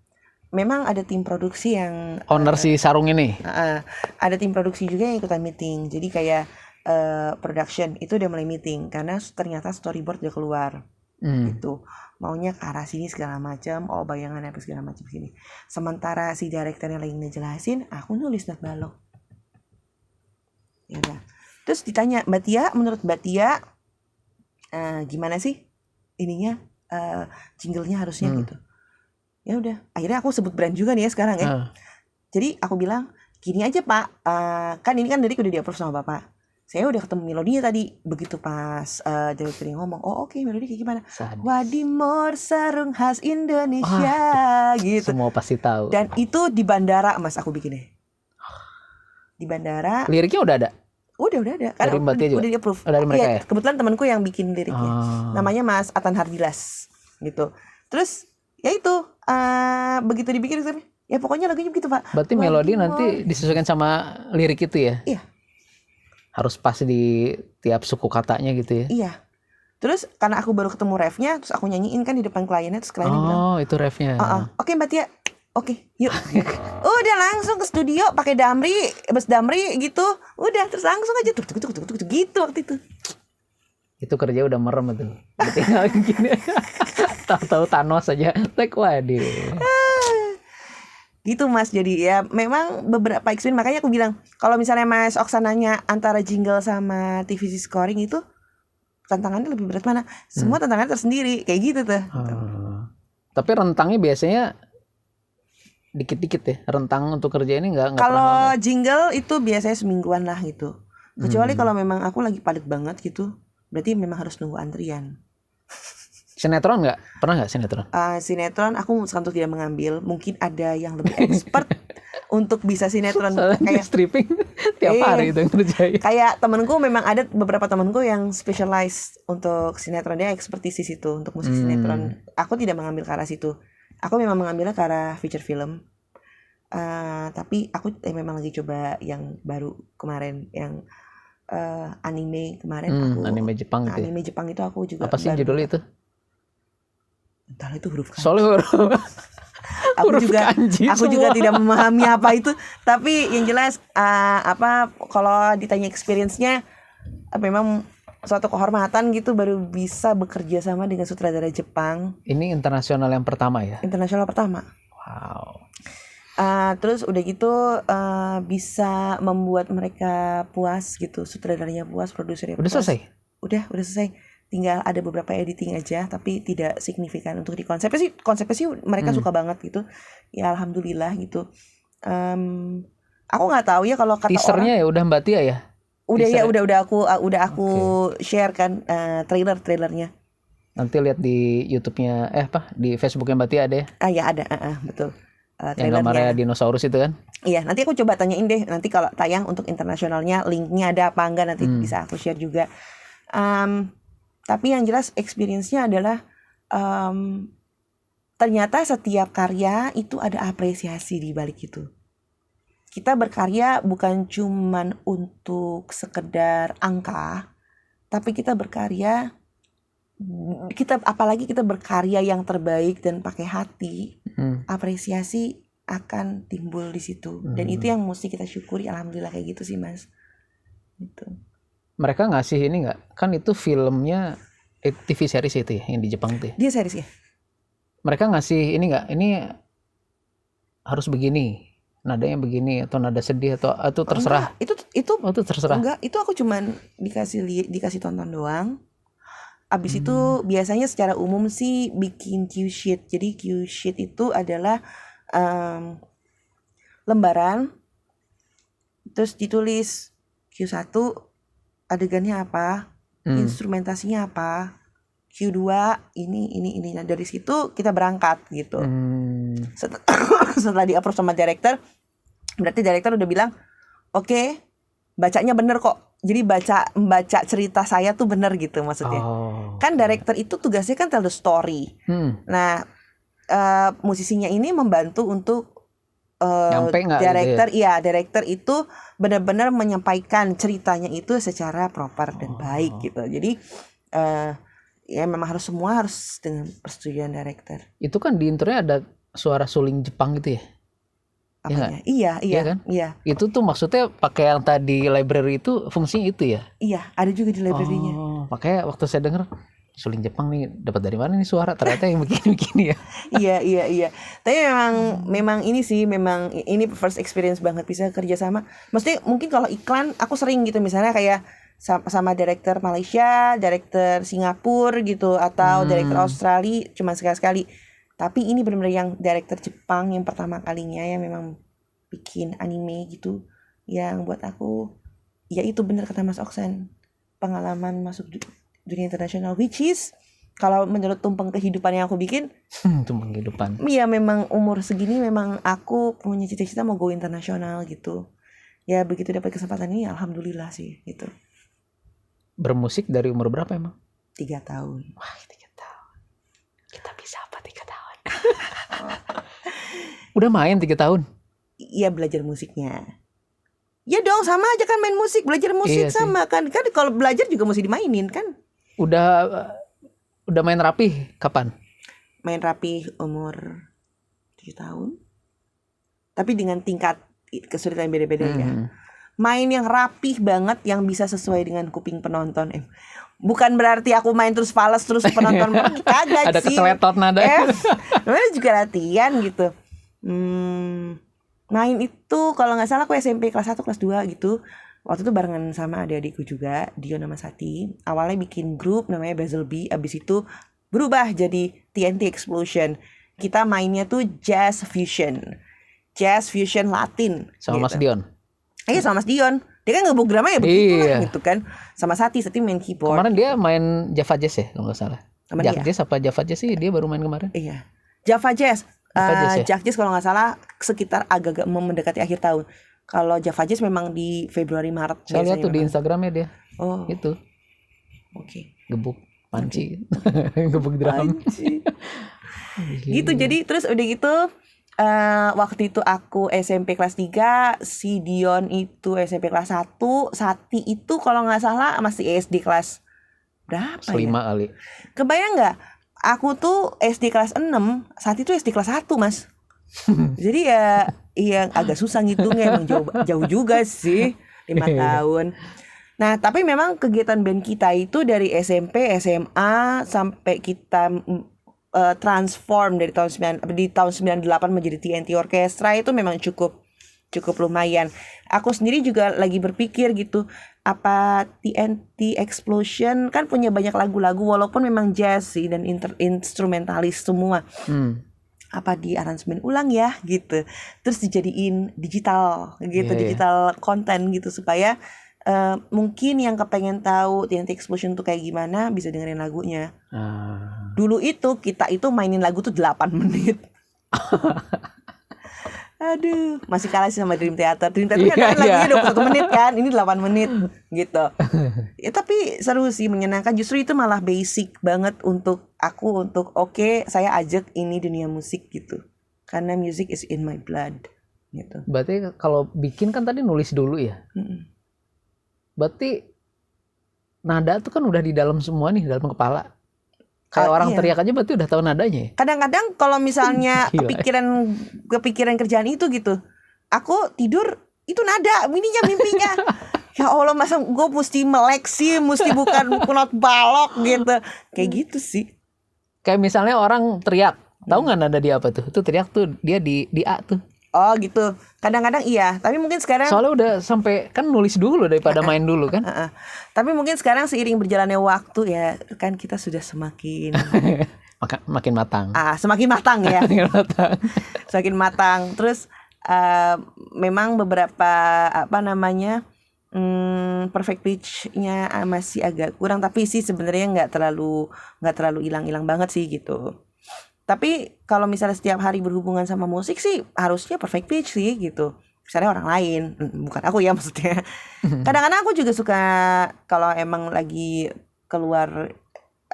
Memang ada tim produksi yang Owner si sarung ini. ada tim produksi juga yang ikutan meeting. Jadi kayak production itu udah mulai meeting karena ternyata storyboard udah keluar. Gitu. Maunya ke arah sini segala macam, bayangan apa segala macam sini. Sementara si direkturnya lagi ngejelasin, aku nulis not balok. Ya udah. Terus ditanya, Mbak Tia, menurut Mbak Tia gimana sih ininya jinglenya harusnya gitu. Ya udah, akhirnya aku sebut brand juga nih ya sekarang ya. Jadi aku bilang, gini aja Pak, kan ini kan lirik udah di-approve sama Bapak. Saya udah ketemu melodinya tadi. Begitu pas direkturnya ngomong, oke, melodi kayak gimana? Wadimor sarung khas Indonesia gitu. Semua pasti tahu. Dan itu di bandara Mas aku bikinnya. Di bandara. Liriknya udah ada? Udah ada. Karena dari Mbak Tia juga? Udah di-approve. Dari mereka ya? Kebetulan temanku yang bikin liriknya. Namanya Mas Atan Hardilas gitu. Terus ya itu begitu dibikin ya pokoknya lagunya begitu Pak. Berarti melodi nanti disesuaikan sama lirik itu ya? Iya. Harus pas di tiap suku katanya gitu ya? Iya. Terus karena aku baru ketemu refnya, terus aku nyanyiin kan di depan kliennya, terus kliennya bilang, itu refnya. Oke Mbak Tia, oke, yuk. Udah langsung ke studio pakai bus damri gitu. Udah terus langsung aja tuk gitu waktu itu. Itu kerja udah merem itu. Tinggal gini. Tahu-tahu Thanos aja. Waduh. Gitu Mas, jadi ya memang beberapa experience. Makanya aku bilang kalau misalnya Mas Oksan nanya antara jingle sama TVC scoring itu tantangannya lebih berat mana? Semua tantangannya tersendiri kayak gitu tuh. Tapi rentangnya biasanya dikit-dikit ya. Rentang untuk kerja ini nggak kalau jingle itu biasanya semingguan lah gitu. Kecuali kalau memang aku lagi padat banget gitu, berarti memang harus nunggu antrian. Sinetron nggak? Pernah nggak sinetron? Sinetron aku sekarang tidak mengambil. Mungkin ada yang lebih expert untuk bisa sinetron. Kayak stripping tiap hari itu ngerjain. Kayak temanku memang ada beberapa temanku yang specialized untuk sinetron, dia expertise di situ untuk musik sinetron. Aku tidak mengambil ke arah situ. Aku memang mengambilnya ke arah feature film. Tapi aku memang lagi coba yang baru kemarin, yang anime kemarin. Aku Anime Jepang gitu ya. anime Jepang itu aku juga Apa sih baru judulnya itu? entah itu huruf kanji. Soalnya huruf Aku juga kanji aku juga semua. tidak memahami apa itu, tapi yang jelas kalau ditanya experience-nya, memang suatu kehormatan gitu baru bisa bekerja sama dengan sutradara Jepang Ini internasional yang pertama ya. internasional pertama. Wow. Terus udah gitu bisa membuat mereka puas gitu, sutradaranya puas, produsernya Udah puas. selesai? Udah selesai. Tinggal ada beberapa editing aja, tapi tidak signifikan. Untuk di konsepnya sih mereka suka banget gitu. Ya alhamdulillah gitu. Aku nggak tahu ya kalau kata orang. Teasernya ya udah Mbak Tia ya? Udah Teaser ya, udah aku share kan trailernya. Nanti lihat di YouTube-nya di Facebook-nya Mbak Tia ada ya? Ya ada, betul. Yang gambarnya dinosaurus itu kan? Iya, nanti aku coba tanyain deh. Nanti kalau tayang untuk internasionalnya, linknya ada apa enggak, nanti bisa aku share juga. Tapi yang jelas experience-nya adalah ternyata setiap karya itu ada apresiasi di balik itu. Kita berkarya bukan cuman untuk sekedar angka, tapi kita berkarya, apalagi kita berkarya yang terbaik dan pakai hati, apresiasi akan timbul di situ. Dan itu yang mesti kita syukuri, alhamdulillah kayak gitu sih Mas. Gitu. Mereka ngasih ini nggak? Kan itu filmnya TV series itu ya, yang di Jepang tuh ya? Dia series ya? Mereka ngasih ini nggak? Ini harus begini, nadanya begini, atau nada sedih, atau terserah? Enggak, itu itu terserah? Enggak, itu aku cuman dikasih tonton doang. Abis itu biasanya secara umum sih bikin cue sheet. Jadi cue sheet itu adalah lembaran, terus ditulis Q1 adegannya apa, instrumentasinya apa, Q2 ini. Nah dari situ kita berangkat gitu. Setelah di-approve sama director, berarti director udah bilang, oke, bacanya bener kok. Jadi membaca cerita saya tuh bener gitu maksudnya. Kan director itu tugasnya kan tell the story. Nah, musisinya ini membantu untuk director, gitu ya? Director itu benar-benar menyampaikan ceritanya itu secara proper dan baik gitu. Jadi ya memang semua harus dengan persetujuan director. Itu kan di intronya ada suara suling Jepang gitu ya? Apanya? Iya kan? Iya. Itu tuh maksudnya pakai yang tadi library itu fungsinya itu ya? Iya, ada juga di library-nya. Makanya waktu saya denger suling Jepang nih dapat dari mana nih suara, ternyata yang begini-begini ya. Iya. Tapi memang ini sih, memang ini first experience banget bisa kerja sama. Maksudnya mungkin kalau iklan aku sering gitu, misalnya kayak sama director Malaysia, director Singapura gitu, atau director Australia cuma sekali-sekali. Tapi ini benar-benar yang director Jepang yang pertama kalinya yang memang bikin anime gitu, yang buat aku ya itu benar kata Mas Oksan, pengalaman masuk dunia internasional, which is kalau menurut tumpeng kehidupan yang aku bikin, tumpeng kehidupan. Iya memang umur segini memang aku punya cita-cita mau go internasional gitu. Ya begitu dapat kesempatan ini, alhamdulillah sih gitu. Bermusik dari umur berapa emang? 3 tahun. Wah, 3 tahun. Kita bisa apa 3 tahun? Udah main 3 tahun? Iya, belajar musiknya. Ya dong, sama aja kan main musik, belajar musik sama kan. Kan kalau belajar juga mesti dimainin kan. Udah main rapih kapan? Main rapih umur 7 tahun. Tapi dengan tingkat kesulitan beda-beda ya. Main yang rapih banget, yang bisa sesuai dengan kuping penonton. Bukan berarti aku main terus falas terus penonton kagak ada sih. Ada keseletot nada. Namanya juga latihan gitu. Main itu kalau nggak salah aku SMP kelas 1 kelas 2 gitu. Waktu itu barengan sama adik-adikku juga, Dio nama Sati. Awalnya bikin grup namanya Basil B, abis itu berubah jadi TNT Explosion. Kita mainnya tuh jazz fusion Latin. Sama gitu. Mas Dion. Iya sama Mas Dion. Dia kan ngebuk drama ya begitu lah gitu kan. Sama Sati main keyboard. Kemarin dia main Java Jazz ya kalau nggak salah. Java Jazz apa Java Jazz sih dia baru main kemarin. Iya. Java Jazz. Ya? Java Jazz kalau nggak salah sekitar agak-agak mendekati akhir tahun. Kalau Java Jazz memang di Februari Maret. Saya lihat tuh di Instagramnya dia. Oh. Itu. Oke. Gebuk panci. Gebuk drum. Gitu. Jadi terus udah gitu waktu itu aku SMP kelas 3, si Dion itu SMP kelas 1, Sati itu kalau nggak salah masih SD kelas berapa ya? 5 kali. Kebayang nggak? Aku tuh SD kelas 6, Sati tuh SD kelas 1, Mas. Jadi ya agak susah ngitungnya, emang jauh juga sih 5 tahun. Nah, tapi memang kegiatan band kita itu dari SMP, SMA sampai kita transform dari tahun 98 menjadi TNT Orchestra itu memang cukup lumayan. Aku sendiri juga lagi berpikir gitu, apa TNT Explosion kan punya banyak lagu-lagu walaupun memang jazz sih dan instrumentalis semua. Apa di aransemen ulang ya gitu, terus dijadiin digital gitu, digital konten gitu supaya mungkin yang kepengen tahu TNT Explosion tuh kayak gimana bisa dengerin lagunya. Dulu itu kita itu mainin lagu tuh 8 menit. Aduh, masih kalah sih sama Dream Theater. Dream Theater kan lagunya 21 menit kan, ini 8 menit gitu. Ya tapi seru sih, menyenangkan. Justru itu malah basic banget untuk aku untuk oke, saya ajak ini dunia musik gitu. Karena music is in my blood gitu. Berarti kalau bikin kan tadi nulis dulu ya. Berarti nada tuh kan udah di dalam semua nih, dalam kepala. Kayak orang teriak aja berarti udah tahu nadanya ya. Kadang-kadang kalau misalnya kepikiran kerjaan itu gitu, aku tidur itu nada, mimpinya. Ya Allah, masa gue mesti melek sih, mesti bukan not balok gitu. Kayak gitu sih. Kayak misalnya orang teriak, tahu nggak nada dia apa tuh? Tuh teriak tuh dia di A tuh. Oh gitu. Kadang-kadang iya, tapi mungkin sekarang soalnya udah sampai kan nulis dulu daripada main dulu kan. Tapi mungkin sekarang seiring berjalannya waktu ya kan kita sudah semakin makin matang. Semakin matang ya. Semakin matang. Terus memang beberapa perfect pitch-nya masih agak kurang, tapi sih sebenarnya nggak terlalu hilang-hilang banget sih gitu. Tapi kalau misalnya setiap hari berhubungan sama musik sih harusnya perfect pitch sih gitu. Misalnya orang lain, bukan aku ya maksudnya. Kadang-kadang aku juga suka kalau emang lagi keluar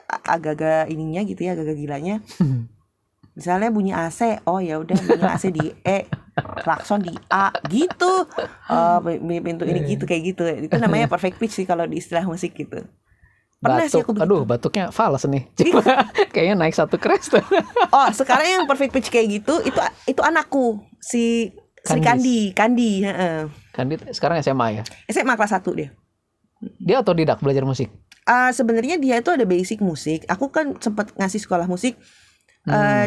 agak-agak ininya gitu ya, agak-agak gilanya. Misalnya bunyi AC, oh ya udah bunyi AC di E, klakson di A gitu. Pintu ini gitu kayak gitu. Itu namanya perfect pitch sih kalau di istilah musik gitu. Pernah sih aku begitu. Aduh, batuknya fals nih. Kayaknya naik 1 crest. Oh, sekarang yang perfect pitch kayak gitu itu anakku si Kandi. Kandi sekarang SMA ya. SMA kelas 1 dia. Dia otodidak belajar musik. Sebenarnya dia itu ada basic musik. Aku kan sempat ngasih sekolah musik.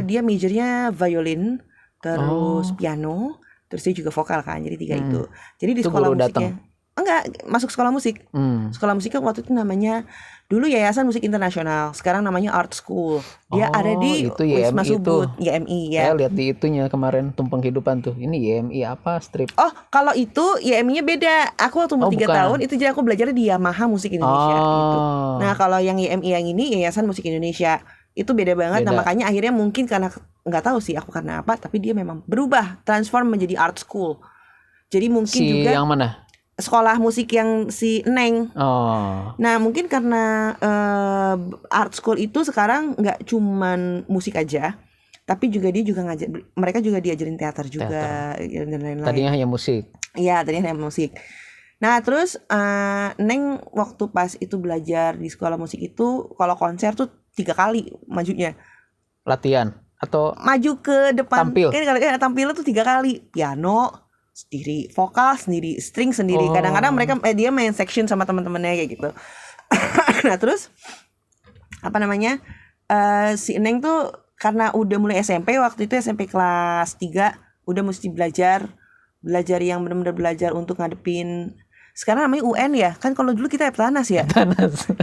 Dia majornya violin, terus piano, terus dia juga vokal kan. Jadi 3 itu. Jadi di sekolah musiknya. Enggak, masuk sekolah musik. Sekolah musiknya waktu itu namanya dulu Yayasan Musik Internasional, sekarang namanya Art School. Dia ada di Wisma Subud, YMI ya. Saya lihat di itunya kemarin Tumpeng Kehidupan tuh. Ini YMI apa strip? Oh, kalau itu YMI-nya beda. Aku waktu umur 3 tahun itu jadi aku belajarnya di Yamaha Musik Indonesia gitu. Nah, kalau yang YMI yang ini Yayasan Musik Indonesia itu beda banget. Nah, makanya akhirnya mungkin karena nggak tahu sih aku karena apa, tapi dia memang berubah, transform menjadi Art School. Jadi mungkin juga yang mana? Sekolah musik yang si Neng. Nah mungkin karena Art School itu sekarang nggak cuman musik aja, tapi juga dia juga mereka juga diajarin teater juga dan lain-lain. Tadinya hanya musik. Iya, tadinya hanya musik. Nah terus Neng waktu pas itu belajar di sekolah musik itu kalau konser tuh 3 kali majunya. Latihan atau maju ke depan. Tampil. Kan tampilnya tuh 3 kali. Piano sendiri, vokal sendiri, string sendiri. Kadang-kadang mereka dia main section sama teman-temannya kayak gitu. Nah terus si Neng tuh karena udah mulai SMP, waktu itu SMP kelas 3 udah mesti belajar yang benar-benar belajar untuk ngadepin. Sekarang namanya UN ya, kan kalau dulu kita Eptanas ya.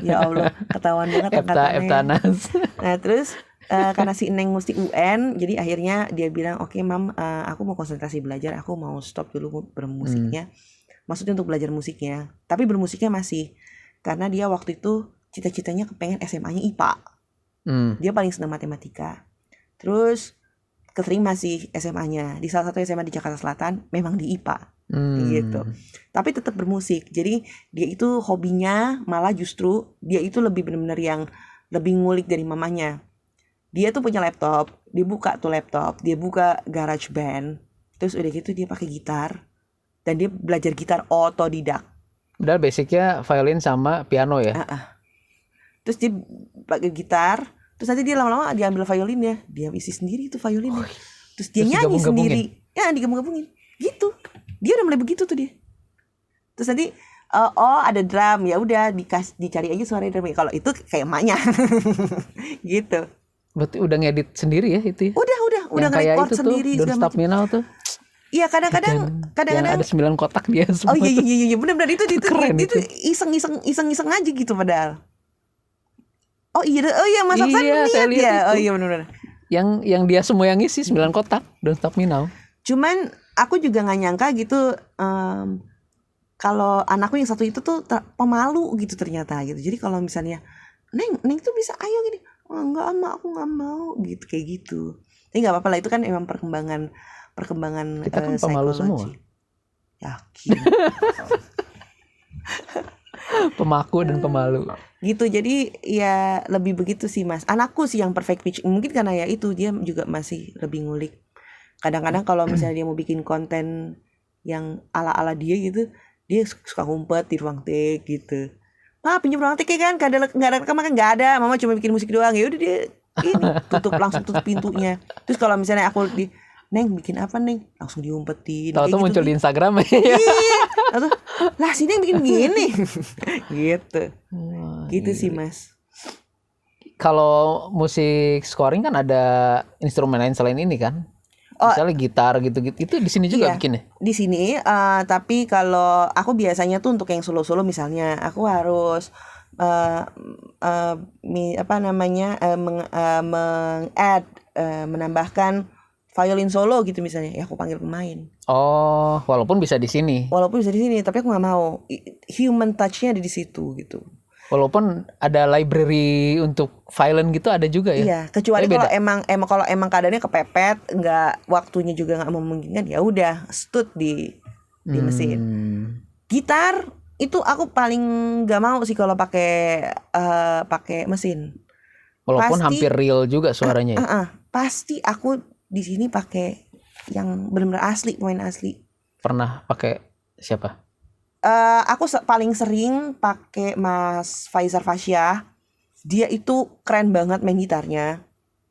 Ya Allah, ketahuan banget angkatannya. Eptanas. Nah terus karena si Neng mesti UN, jadi akhirnya dia bilang oke, Mam, aku mau konsentrasi belajar, aku mau stop dulu bermusiknya. Maksudnya untuk belajar musiknya, tapi bermusiknya masih, karena dia waktu itu cita-citanya kepengen SMA-nya IPA. Dia paling senang matematika. Terus keterima sih SMA-nya di salah satu SMA di Jakarta Selatan, memang di IPA gitu. Tapi tetap bermusik. Jadi dia itu hobinya malah justru dia itu lebih benar-benar yang lebih ngulik dari mamanya. Dia tuh punya laptop, dia buka tuh laptop, dia buka GarageBand, terus udah gitu dia pakai gitar dan dia belajar gitar otodidak. Udah basicnya violin sama piano ya. Terus dia pakai gitar, terus nanti dia lama-lama diambil violinnya, dia isi sendiri itu violinnya. Terus dia Terus nyanyi digabung-gabungin? sendiri. Ya, digabung-gabungin. Gitu. Dia udah mulai begitu tuh dia. Terus nanti ada drum, ya udah dicari aja suara drumnya. Kalau itu kayak emaknya. Gitu. Berarti udah ngedit sendiri ya itu ya? Udah Yang kayak nge-record itu tuh, sendiri Don't segala Stop macam. Me Now tuh. Iya, kadang-kadang Yang ada 9 kotak dia semua. Oh iya benar-benar itu Keren itu itu. iseng aja gitu padahal. Oh iya Mas Aksan Iya, saya lihat lihat ya. itu. Oh iya benar. Yang dia semua yang ngisi 9 kotak Don't Stop Me Now. Cuman aku juga nggak nyangka gitu kalau anakku yang satu itu tuh pemalu gitu ternyata gitu. Jadi kalau misalnya Neng tuh bisa ayo gini. Oh, enggak ama aku nggak mau gitu kayak gitu. Tapi nggak apa-apa lah, itu kan emang perkembangan Kita kan pemalu semua. Yakin. Pemaku dan pemalu. Gitu, jadi ya lebih begitu sih Mas. Anakku sih yang perfect pitch, mungkin karena ya itu dia juga masih lebih ngulik. Kadang-kadang kalau misalnya dia mau bikin konten yang ala-ala dia gitu, dia suka ngumpet di ruang take gitu. Pinjam ruang take kan, nggak ada rekaman kan, nggak ada, mama cuma bikin musik doang. Ya udah dia ini langsung tutup pintunya. Terus kalau misalnya aku Neng bikin apa Neng, langsung diumpetin. Tahu-tahu gitu, muncul di Instagram ya. Iya. Lah sini yang bikin gini. Gitu. Wah, Gitu gila. sih Mas. Kalau musik scoring kan ada instrumen lain selain ini kan? Misalnya gitar gitu-gitu. Itu di sini juga Iya. bikin ya? Di sini, tapi kalau aku biasanya tuh untuk yang solo-solo misalnya, aku harus menambahkan violin solo gitu misalnya. Ya aku panggil pemain. Oh, walaupun bisa di sini. Walaupun bisa di sini, tapi aku nggak mau. Human touch-nya ada di situ gitu. Walaupun ada library untuk violin gitu ada juga ya. Iya, kecuali Tapi kalau emang keadaannya kepepet, nggak waktunya juga nggak memungkinkan, ya udah stud di mesin. Gitar itu aku paling nggak mau sih kalau pakai mesin. Walaupun Pasti- hampir real juga suaranya ya. Pasti aku di sini pakai yang benar-benar asli, pemain asli. Pernah pakai siapa? Aku paling sering pakai Mas Faisal Fasya. Dia itu keren banget main gitarnya.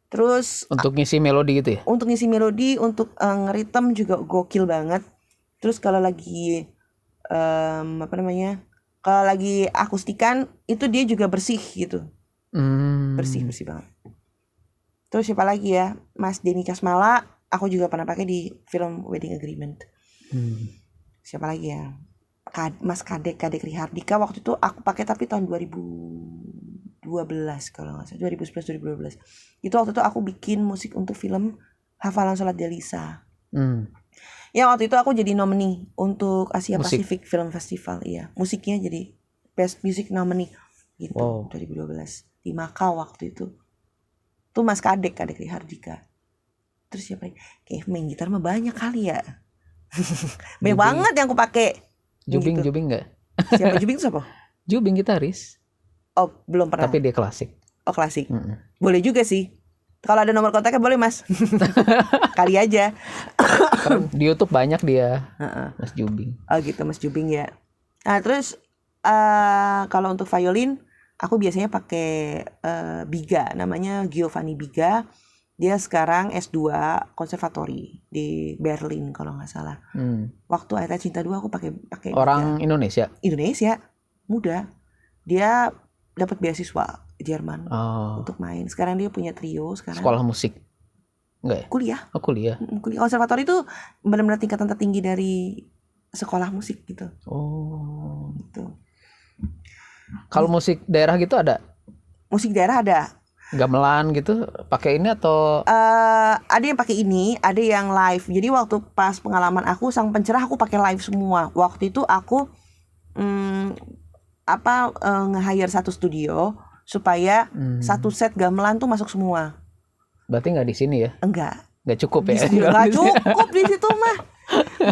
Terus Untuk ngisi melodi gitu ya? untuk ngisi melodi, untuk ngeritem juga gokil banget. Terus kalau lagi kalau lagi akustikan itu dia juga bersih gitu, bersih banget. Terus siapa lagi ya, Mas Denny Casmala, aku juga pernah pakai di film Wedding Agreement. Siapa lagi ya, Mas Kadek Rihardika, waktu itu aku pakai tapi tahun 2012 kalau nggak salah, 2011-2012. Itu waktu itu aku bikin musik untuk film Hafalan Sholat Delisa. Ya waktu itu aku jadi nominee untuk Asia Musik. Pacific Film Festival, iya. Musiknya jadi Best Music nominee gitu. Wow. 2012 di Makau waktu itu. Tuh Mas Kadek Rihardika. Terus siapa lagi? Kayak main gitar mah banyak kali ya. Banyak banget yang aku pakai. Jubing Gitu. nggak? Siapa Jubing itu siapa? Jubing gitaris, Oh, belum pernah. tapi dia klasik. Oh, klasik. Boleh juga sih. Kalau ada nomor kontaknya boleh Mas. Kali aja. Kan di YouTube banyak dia, Mas Jubing. Oh gitu Mas Jubing ya. Nah terus kalau untuk violin aku biasanya pakai Biga, namanya Giovanni Biga. Dia sekarang S2 konservatori di Berlin kalau nggak salah. Waktu Aita Cinta 2 aku pakai Orang Biga. Indonesia. Indonesia, muda. Dia dapat beasiswa Jerman untuk main. Sekarang dia punya trio sekarang. Sekolah musik. Enggak ya? Kuliah. Oh, kuliah. Kuliah konservatori itu benar-benar tingkatan tertinggi dari sekolah musik gitu. Oh. Gitu. Kalau musik daerah gitu ada? Musik daerah ada. Gamelan gitu pakai ini atau Ada yang pakai ini, ada yang live. Jadi waktu pas pengalaman aku sang pencerah aku pakai live semua. Waktu itu aku nge-hire satu studio supaya satu set gamelan tuh masuk semua. berarti nggak di sini ya? Enggak. Nggak cukup ya? Nggak cukup di situ mah.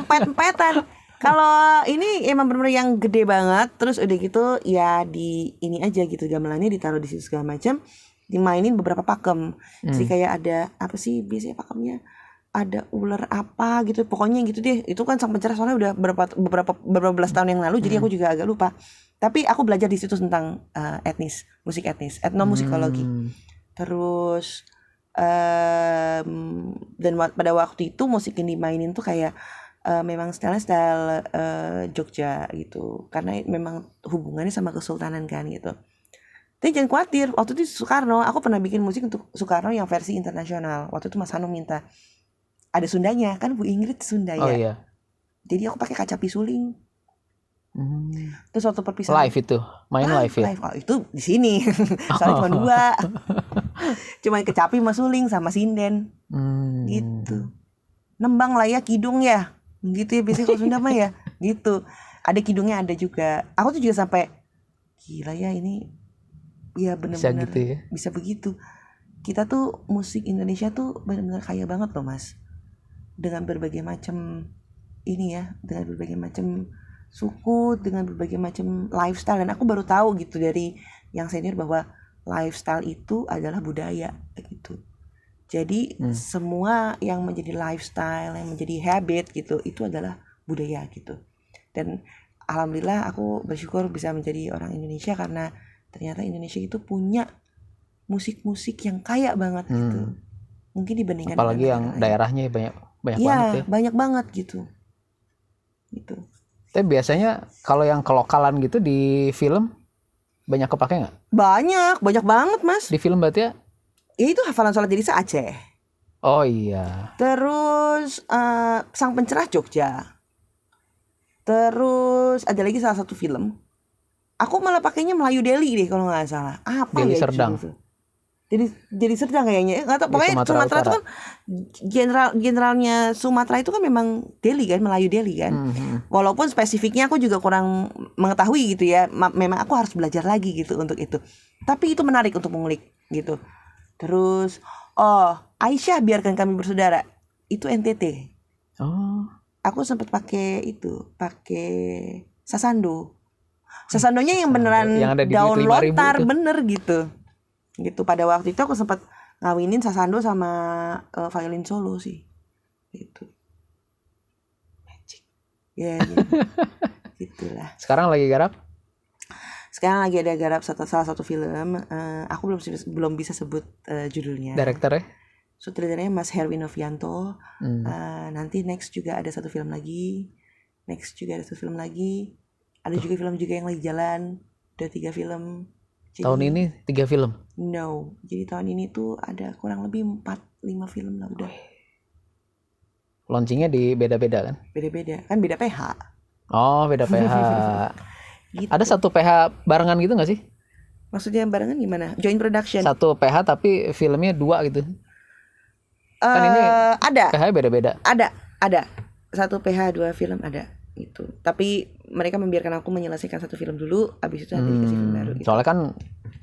Empet-empetan. Kalau ini emang bener-bener yang gede banget, terus udah gitu ya di ini aja gitu, gamelannya ditaruh di situ segala macam. dimainin beberapa pakem. Jadi Hmm. kayak ada apa sih biasanya pakemnya, ada ular apa gitu, pokoknya gitu deh. Itu kan Sang Pencerah soalnya udah beberapa belas tahun yang lalu, jadi aku juga agak lupa. Tapi aku belajar di situ tentang musik etnis, etnomusikologi. Terus dan pada waktu itu musik yang dimainin tuh kayak memang style Jogja gitu, karena memang hubungannya sama kesultanan kan gitu. Tapi jangan khawatir, waktu itu Soekarno, aku pernah bikin musik untuk Soekarno yang versi internasional. Waktu itu Mas Hanung minta, ada Sundanya, kan Bu Ingrid Sunda Oh ya. iya. Jadi aku pakai kaca pisuling. Terus waktu perpisahan Live itu, main live ya. live. Oh, itu di sini. Soalnya cuma 2. Cuma kecapi sama suling sama sinden. Gitu. Nembang lah ya, kidung ya. Gitu ya biasanya kalau Sunda mah ya. Gitu. Ada kidungnya ada juga. Aku tuh juga sampai gila ya ini. Ya benar-benar Bisa gitu ya. bisa begitu. Kita tuh musik Indonesia tuh benar-benar kaya banget loh Mas. Dengan berbagai macam ini ya, dengan berbagai macam suku, dengan berbagai macam lifestyle. Dan aku baru tahu gitu dari yang senior bahwa lifestyle itu adalah budaya gitu. Jadi semua yang menjadi lifestyle, yang menjadi habit gitu, itu adalah budaya gitu. Dan alhamdulillah aku bersyukur bisa menjadi orang Indonesia karena ternyata Indonesia itu punya musik-musik yang kaya banget gitu. Mungkin dibandingkan Apalagi dengan yang negara lain. daerahnya banyak Iya, banget ya. banyak banget gitu. Gitu. Tapi biasanya kalau yang kelokalan gitu di film banyak kepake nggak? Banyak banget Mas. Di film berarti ya? Ya itu hafalan sholat jadi se-Aceh. Oh iya. Terus Sang Pencerah Jogja. Terus ada lagi salah satu film. Aku malah pakainya Melayu Deli deh kalau nggak salah. Apa Deli ya Serdang. itu? Jadi Serdang kayaknya. Nggak tahu. Di Pokoknya Sumatera Sumatera itu Utara. kan generalnya Sumatera itu kan memang Deli kan, Melayu Deli kan. Walaupun spesifiknya aku juga kurang mengetahui gitu ya. Memang aku harus belajar lagi gitu untuk itu. Tapi itu menarik untuk mengulik gitu. Terus Aisyah Biarkan Kami Bersaudara itu NTT. Oh. Aku sempat pakai Sasando. Sasandonya yang beneran Yang ada di daun 5.000 lontar itu. bener gitu. Gitu pada waktu itu aku sempat ngawinin Sasando sama violin solo sih. Gitu. Magic. Ya, gitulah. Sekarang lagi garap? Sekarang lagi ada garap salah satu film. Aku belum bisa sebut judulnya. Direkturnya? Sutradaranya Mas Herwin Novianto. Nanti next juga ada satu film lagi. Ada juga film yang lagi jalan. Udah 3 film. Jadi, Tahun ini 3 film? No. Jadi tahun ini tuh ada kurang lebih 4-5 film lah udah. Launchingnya di beda-beda kan? Beda-beda. Kan beda PH. Oh beda PH. Gitu. Ada satu PH barengan gitu nggak sih? Maksudnya barengan gimana? Joint production? Satu PH tapi filmnya 2 gitu. Kan ini ada. PH beda-beda. Ada. Satu PH 2 film ada. Gitu. Tapi mereka membiarkan aku menyelesaikan satu film dulu, abis itu nanti dikasih film baru gitu. Soalnya kan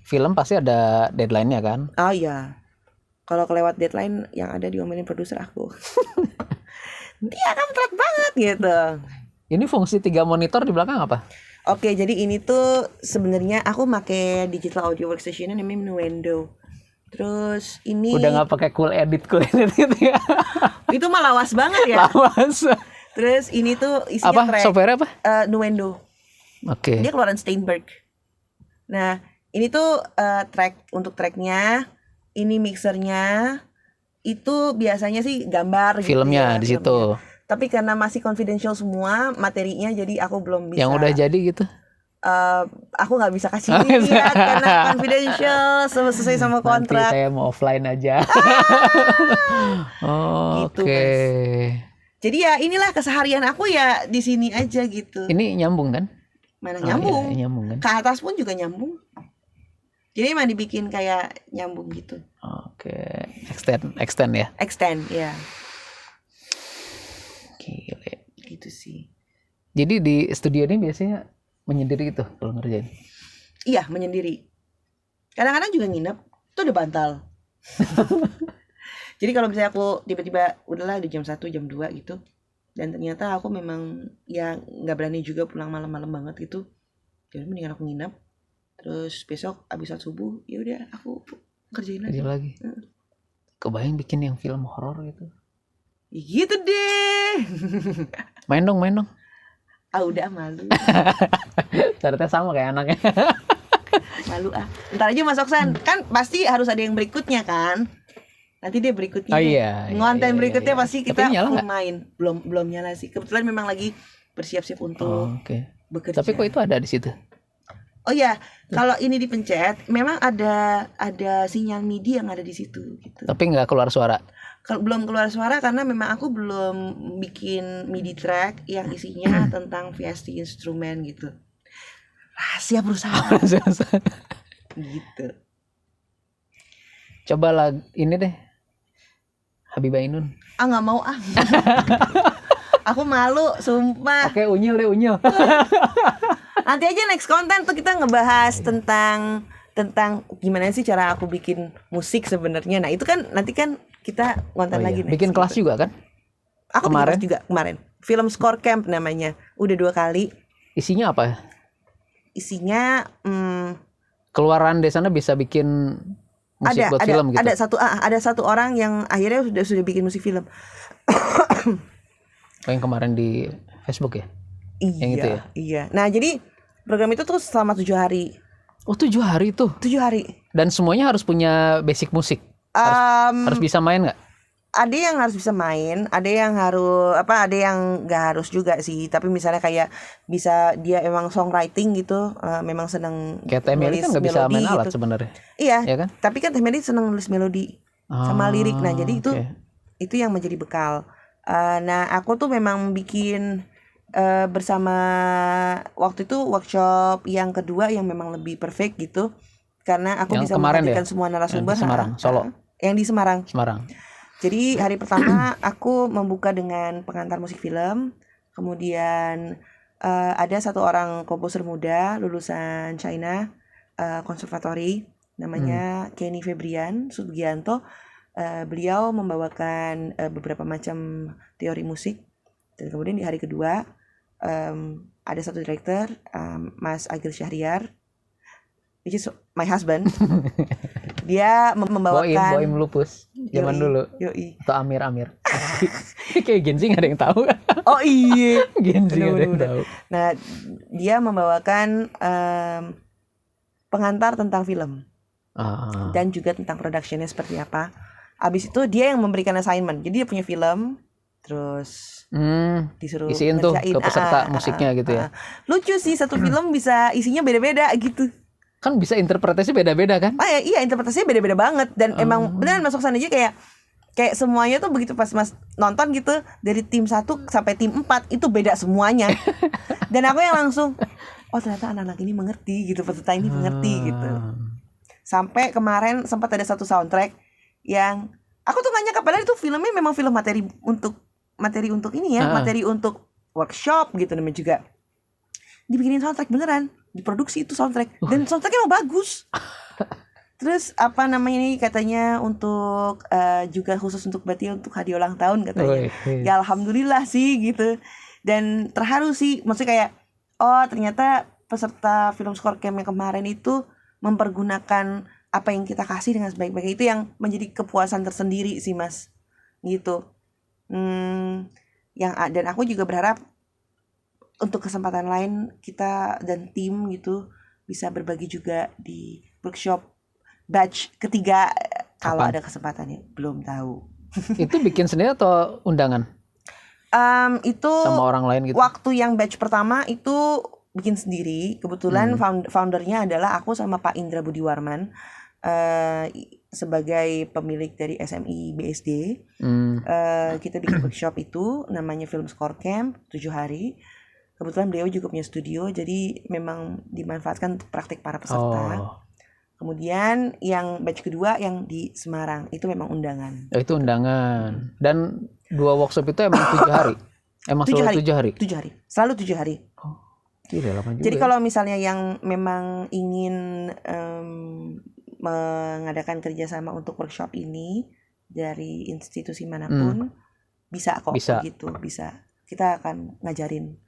film pasti ada deadline-nya kan? Oh iya. Kalau kelewat deadline yang ada diomelin produser aku. Dia kamu telat banget gitu. Ini fungsi 3 monitor di belakang apa? Oke, jadi ini tuh sebenarnya aku pakai digital audio workstation namanya Nuendo. Terus ini Udah nggak pakai cool edit gitu ya? itu mah lawas banget ya. Lawas. Terus ini tuh isinya Apa? track Software apa? Nuendo. Oke. Dia keluaran Steinberg. Nah, ini tuh tracknya, ini mixernya, itu biasanya sih gambar gitu Filmnya ya, di situ. Tapi karena masih confidential semua materinya, jadi aku belum bisa. Yang udah jadi gitu. Aku nggak bisa kasih lihat karena confidential sesuai sama Nanti kontrak. saya mau offline aja. Gitu, Oke. Jadi ya inilah keseharian aku ya di sini aja gitu. Ini nyambung kan? Mana Oh, nyambung? iya, nyambung kan? Ke atas pun juga nyambung. Jadi emang dibikin kayak nyambung gitu. Oke. Extend ya. Extend ya. Gile. Gitu sih. Jadi di studio ini biasanya menyendiri gitu kalau ngerjain. Iya, menyendiri. Kadang-kadang juga nginep, tuh ada bantal. Jadi kalau misalnya aku tiba-tiba udahlah di jam 1, jam 2 gitu. Dan ternyata aku memang ya nggak berani juga pulang malam-malam banget gitu. Jadi mendingan aku nginep. Terus besok abis sholat subuh, ya udah aku kerjain Kerja lagi. lagi. Kebayang bikin yang film horor gitu. Ya gitu deh. Main dong. Udah malu. Ternyata sama kayak anaknya. Malu Ntar aja Mas Oksan, kan pasti harus ada yang berikutnya kan. Nanti dia berikutnya. Oh iya. Konten iya, berikutnya iya. pasti Tapi kita nyala full nggak? main. Belum nyala sih. Kebetulan memang lagi bersiap-siap untuk Oke. bekerja. Tapi kok itu ada di situ? Oh ya, kalau ini dipencet, memang ada sinyal MIDI yang ada di situ gitu. Tapi nggak keluar suara. Belum keluar suara karena memang aku belum bikin MIDI track yang isinya tentang VST instrumen gitu. Rahasia perusahaan gitu. Coba lah ini deh. Habibah Ainun. Nggak mau Aku malu, sumpah. Oke, unyil deh, unyil. Nanti aja next konten tuh kita ngebahas tentang gimana sih cara aku bikin musik sebenarnya. Nah, itu kan nanti kan kita konten lagi next, Bikin kelas gitu. juga kan? Aku kemarin? bikin kelas juga kemarin. Film Score Camp namanya. Udah 2 kali. Isinya apa? Isinya Keluaran di sana bisa bikin musik buat film gitu. Ada satu orang yang akhirnya sudah bikin musik film. Yang kemarin di Facebook ya? Iya, Yang itu ya? iya. Nah, jadi program itu tuh selama 7 hari. Oh, 7 hari tuh. 7 hari. Dan semuanya harus punya basic musik. Harus bisa main nggak? Ada yang harus bisa main, ada yang harus ada yang nggak harus juga sih. Tapi misalnya kayak bisa dia emang songwriting gitu, memang seneng Kayak Temeli kan nggak bisa melodi main alat gitu. sebenarnya. Iya, Ya kan? tapi kan Temeli seneng nulis melodi sama lirik. Nah, jadi oke. itu yang menjadi bekal. Nah, aku tuh memang bikin bersama waktu itu workshop yang kedua yang memang lebih perfect gitu, karena aku Yang bisa kemarin menghadirkan ya? semua narasumber. Yang di Semarang, Solo. Yang di Semarang. Jadi hari pertama aku membuka dengan pengantar musik film, kemudian ada satu orang komposer muda lulusan China konservatori, namanya Kenny Febrian Sugianto. Beliau membawakan beberapa macam teori musik, dan kemudian di hari kedua ada satu director, Mas Agil Syahriar, which is my husband. Dia membawakan Boim Lupus zaman dulu. Yoi. Atau Amir. Kayak Gen Z nggak ada yang tahu. Oh iya. Gen Z nggak ada yang Bener-bener. tahu. Nah, dia membawakan pengantar tentang film dan juga tentang productionnya seperti apa. Abis itu dia yang memberikan assignment. Jadi dia punya film, terus disuruh isiin tuh ngerjain ke peserta musiknya gitu ya. Lucu sih, satu film bisa isinya beda-beda gitu. Kan bisa interpretasi beda-beda kan? Iya, interpretasinya beda-beda banget. Dan emang beneran masuk sana aja kayak semuanya tuh begitu pas Mas nonton gitu, dari tim 1 sampai tim 4 itu beda semuanya. Dan aku yang langsung, oh ternyata anak-anak ini mengerti gitu, peserta ini mengerti gitu. Sampai kemarin sempat ada satu soundtrack yang aku tuh nggak nyangka, padahal itu filmnya memang film materi untuk ini ya, materi untuk workshop gitu namanya juga. Dibikinin soundtrack beneran, diproduksi itu soundtrack, dan soundtracknya emang bagus. Terus apa namanya ini katanya untuk juga khusus untuk berarti untuk hadiah ulang tahun katanya. Ya alhamdulillah sih gitu. Dan terharu sih, maksudnya kayak oh ternyata peserta film Score Camp yang kemarin itu mempergunakan apa yang kita kasih dengan sebaik-baiknya, itu yang menjadi kepuasan tersendiri sih Mas gitu. Dan aku juga berharap untuk kesempatan lain kita dan tim gitu bisa berbagi juga di workshop batch ketiga kalau ada kesempatannya. Belum tahu. Itu bikin sendiri atau undangan? Itu sama orang lain gitu. Waktu yang batch pertama itu bikin sendiri. Kebetulan foundernya adalah aku sama Pak Indra Budiwarman sebagai pemilik dari SMI BSD. Kita bikin workshop itu namanya Film Score Camp 7 hari. Kebetulan beliau juga punya studio, jadi memang dimanfaatkan untuk praktik para peserta. Kemudian yang batch kedua yang di Semarang itu memang undangan. Itu undangan. Dan 2 workshop itu emang 7 hari. Emang selalu 7 hari. 7 hari. Selalu 7 hari. Tidak lama juga. Jadi kalau misalnya yang memang ingin mengadakan kerjasama untuk workshop ini dari institusi manapun bisa kok gitu, bisa. Kita akan ngajarin.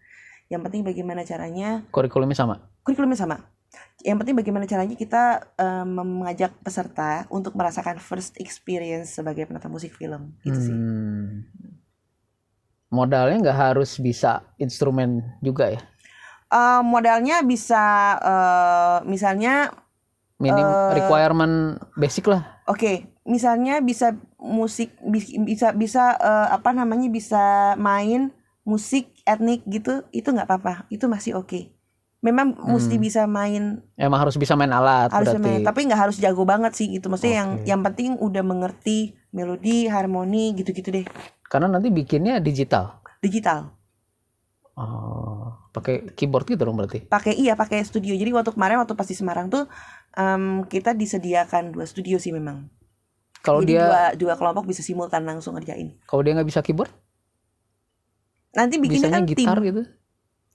Yang penting bagaimana caranya. Kurikulumnya sama. Yang penting bagaimana caranya kita mengajak peserta untuk merasakan first experience sebagai penonton musik film gitu sih. Modalnya nggak harus bisa instrumen juga ya? Modalnya bisa misalnya Requirement basic lah. Oke, misalnya bisa musik, bisa bisa main musik etnik gitu, itu nggak apa-apa, itu masih oke. Memang mesti bisa main, Emang harus bisa main alat harus berarti. main, tapi nggak harus jago banget sih gitu. Maksudnya yang penting udah mengerti melodi, harmoni gitu-gitu deh. Karena nanti bikinnya digital. Oh, pakai keyboard gitu dong berarti. Pakai studio. Jadi waktu pas di Semarang tuh kita disediakan 2 studio sih memang. Kalau Jadi dia dua kelompok bisa simultan langsung ngerjain. kalau dia nggak bisa keyboard, Nanti bikinnya bisanya kan tim. gitar gitu.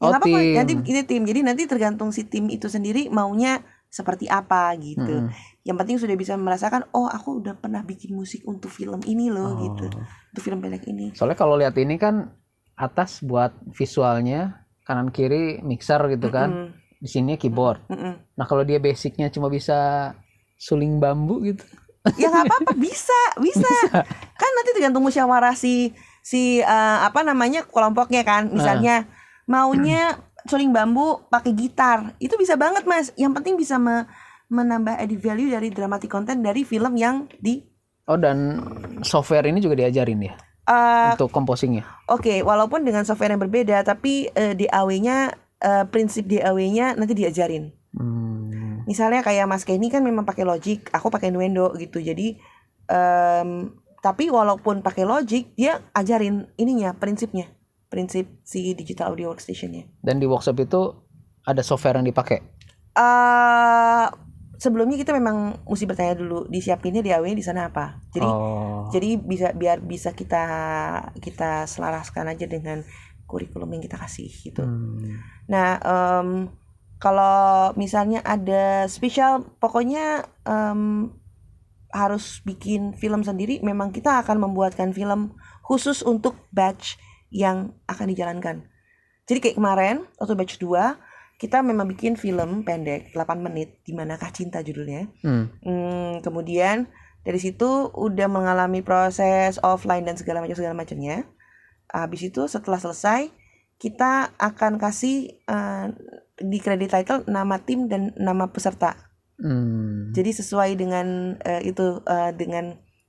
Ya nggak apa-apa, tim. nanti ini tim. Jadi nanti tergantung si tim itu sendiri maunya seperti apa gitu. Yang penting sudah bisa merasakan, oh aku udah pernah bikin musik untuk film ini loh gitu. Untuk film pendek ini. Soalnya kalau lihat ini kan atas buat visualnya, kanan kiri mixer gitu kan. Di sini keyboard. Nah, kalau dia basicnya cuma bisa suling bambu gitu. Ya nggak apa-apa, bisa. Kan nanti tergantung musyawarah si kelompoknya kan. Misalnya maunya suling bambu pakai gitar, itu bisa banget Mas. Yang penting bisa menambah added value dari dramatic content dari film yang di. Oh, dan software ini juga diajarin ya untuk composingnya. Oke, walaupun dengan software yang berbeda, tapi DAW-nya prinsip DAW-nya nanti diajarin. Misalnya kayak Mas Kenny kan memang pakai Logic, aku pakai Nuendo gitu. Jadi tapi walaupun pakai Logic, dia ajarin prinsip si digital audio workstation-nya. Dan di workshop itu ada software yang dipakai. Sebelumnya kita memang mesti bertanya dulu disiapinnya DAW-nya di sana apa. Jadi biar bisa kita selaraskan aja dengan kurikulum yang kita kasih gitu. Nah, kalau misalnya ada spesial, pokoknya harus bikin film sendiri, memang kita akan membuatkan film khusus untuk batch yang akan dijalankan. Jadi kayak kemarin waktu batch 2 kita memang bikin film pendek 8 menit, Di Manakah Cinta judulnya. Kemudian dari situ udah mengalami proses offline dan segala macamnya. Habis itu setelah selesai kita akan kasih di credit title nama tim dan nama peserta. Jadi sesuai dengan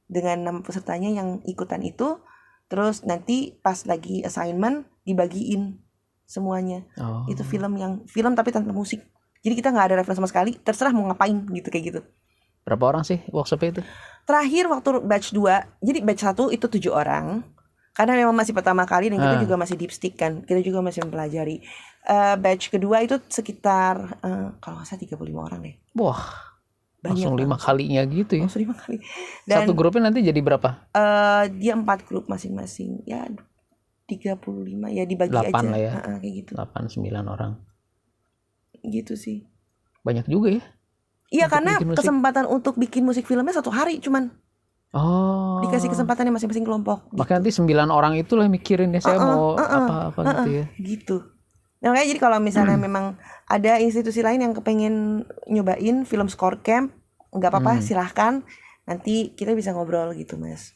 dengan nama pesertanya yang ikutan itu. Terus nanti pas lagi assignment dibagiin semuanya. Itu film tapi tanpa musik. Jadi kita nggak ada referensi sama sekali, terserah mau ngapain gitu kayak gitu. Berapa orang sih workshopnya itu? Terakhir waktu batch 2, jadi batch 1 itu 7 orang. Karena memang masih pertama kali dan kita juga masih dipstick kan. Kita juga masih mempelajari. Batch kedua itu sekitar kalau nggak salah 35 orang deh. Wah, banyak langsung 5 kalinya gitu ya. Langsung 5 kali. Dan satu grupnya nanti jadi berapa? Dia 4 grup masing-masing. Ya 35 ya dibagi 8 aja. lah ya. Kayak gitu. 8-9 orang. Gitu sih. Banyak juga ya. Iya, karena kesempatan untuk bikin musik filmnya 1 hari cuman. Dikasih kesempatannya masing-masing kelompok. Makanya nanti 9 orang itu lah mikirin ya saya mau apa gitu ya. Gitu. Nah, makanya jadi kalau misalnya memang ada institusi lain yang kepengen nyobain film score camp, nggak apa-apa, silahkan. Nanti kita bisa ngobrol gitu Mas.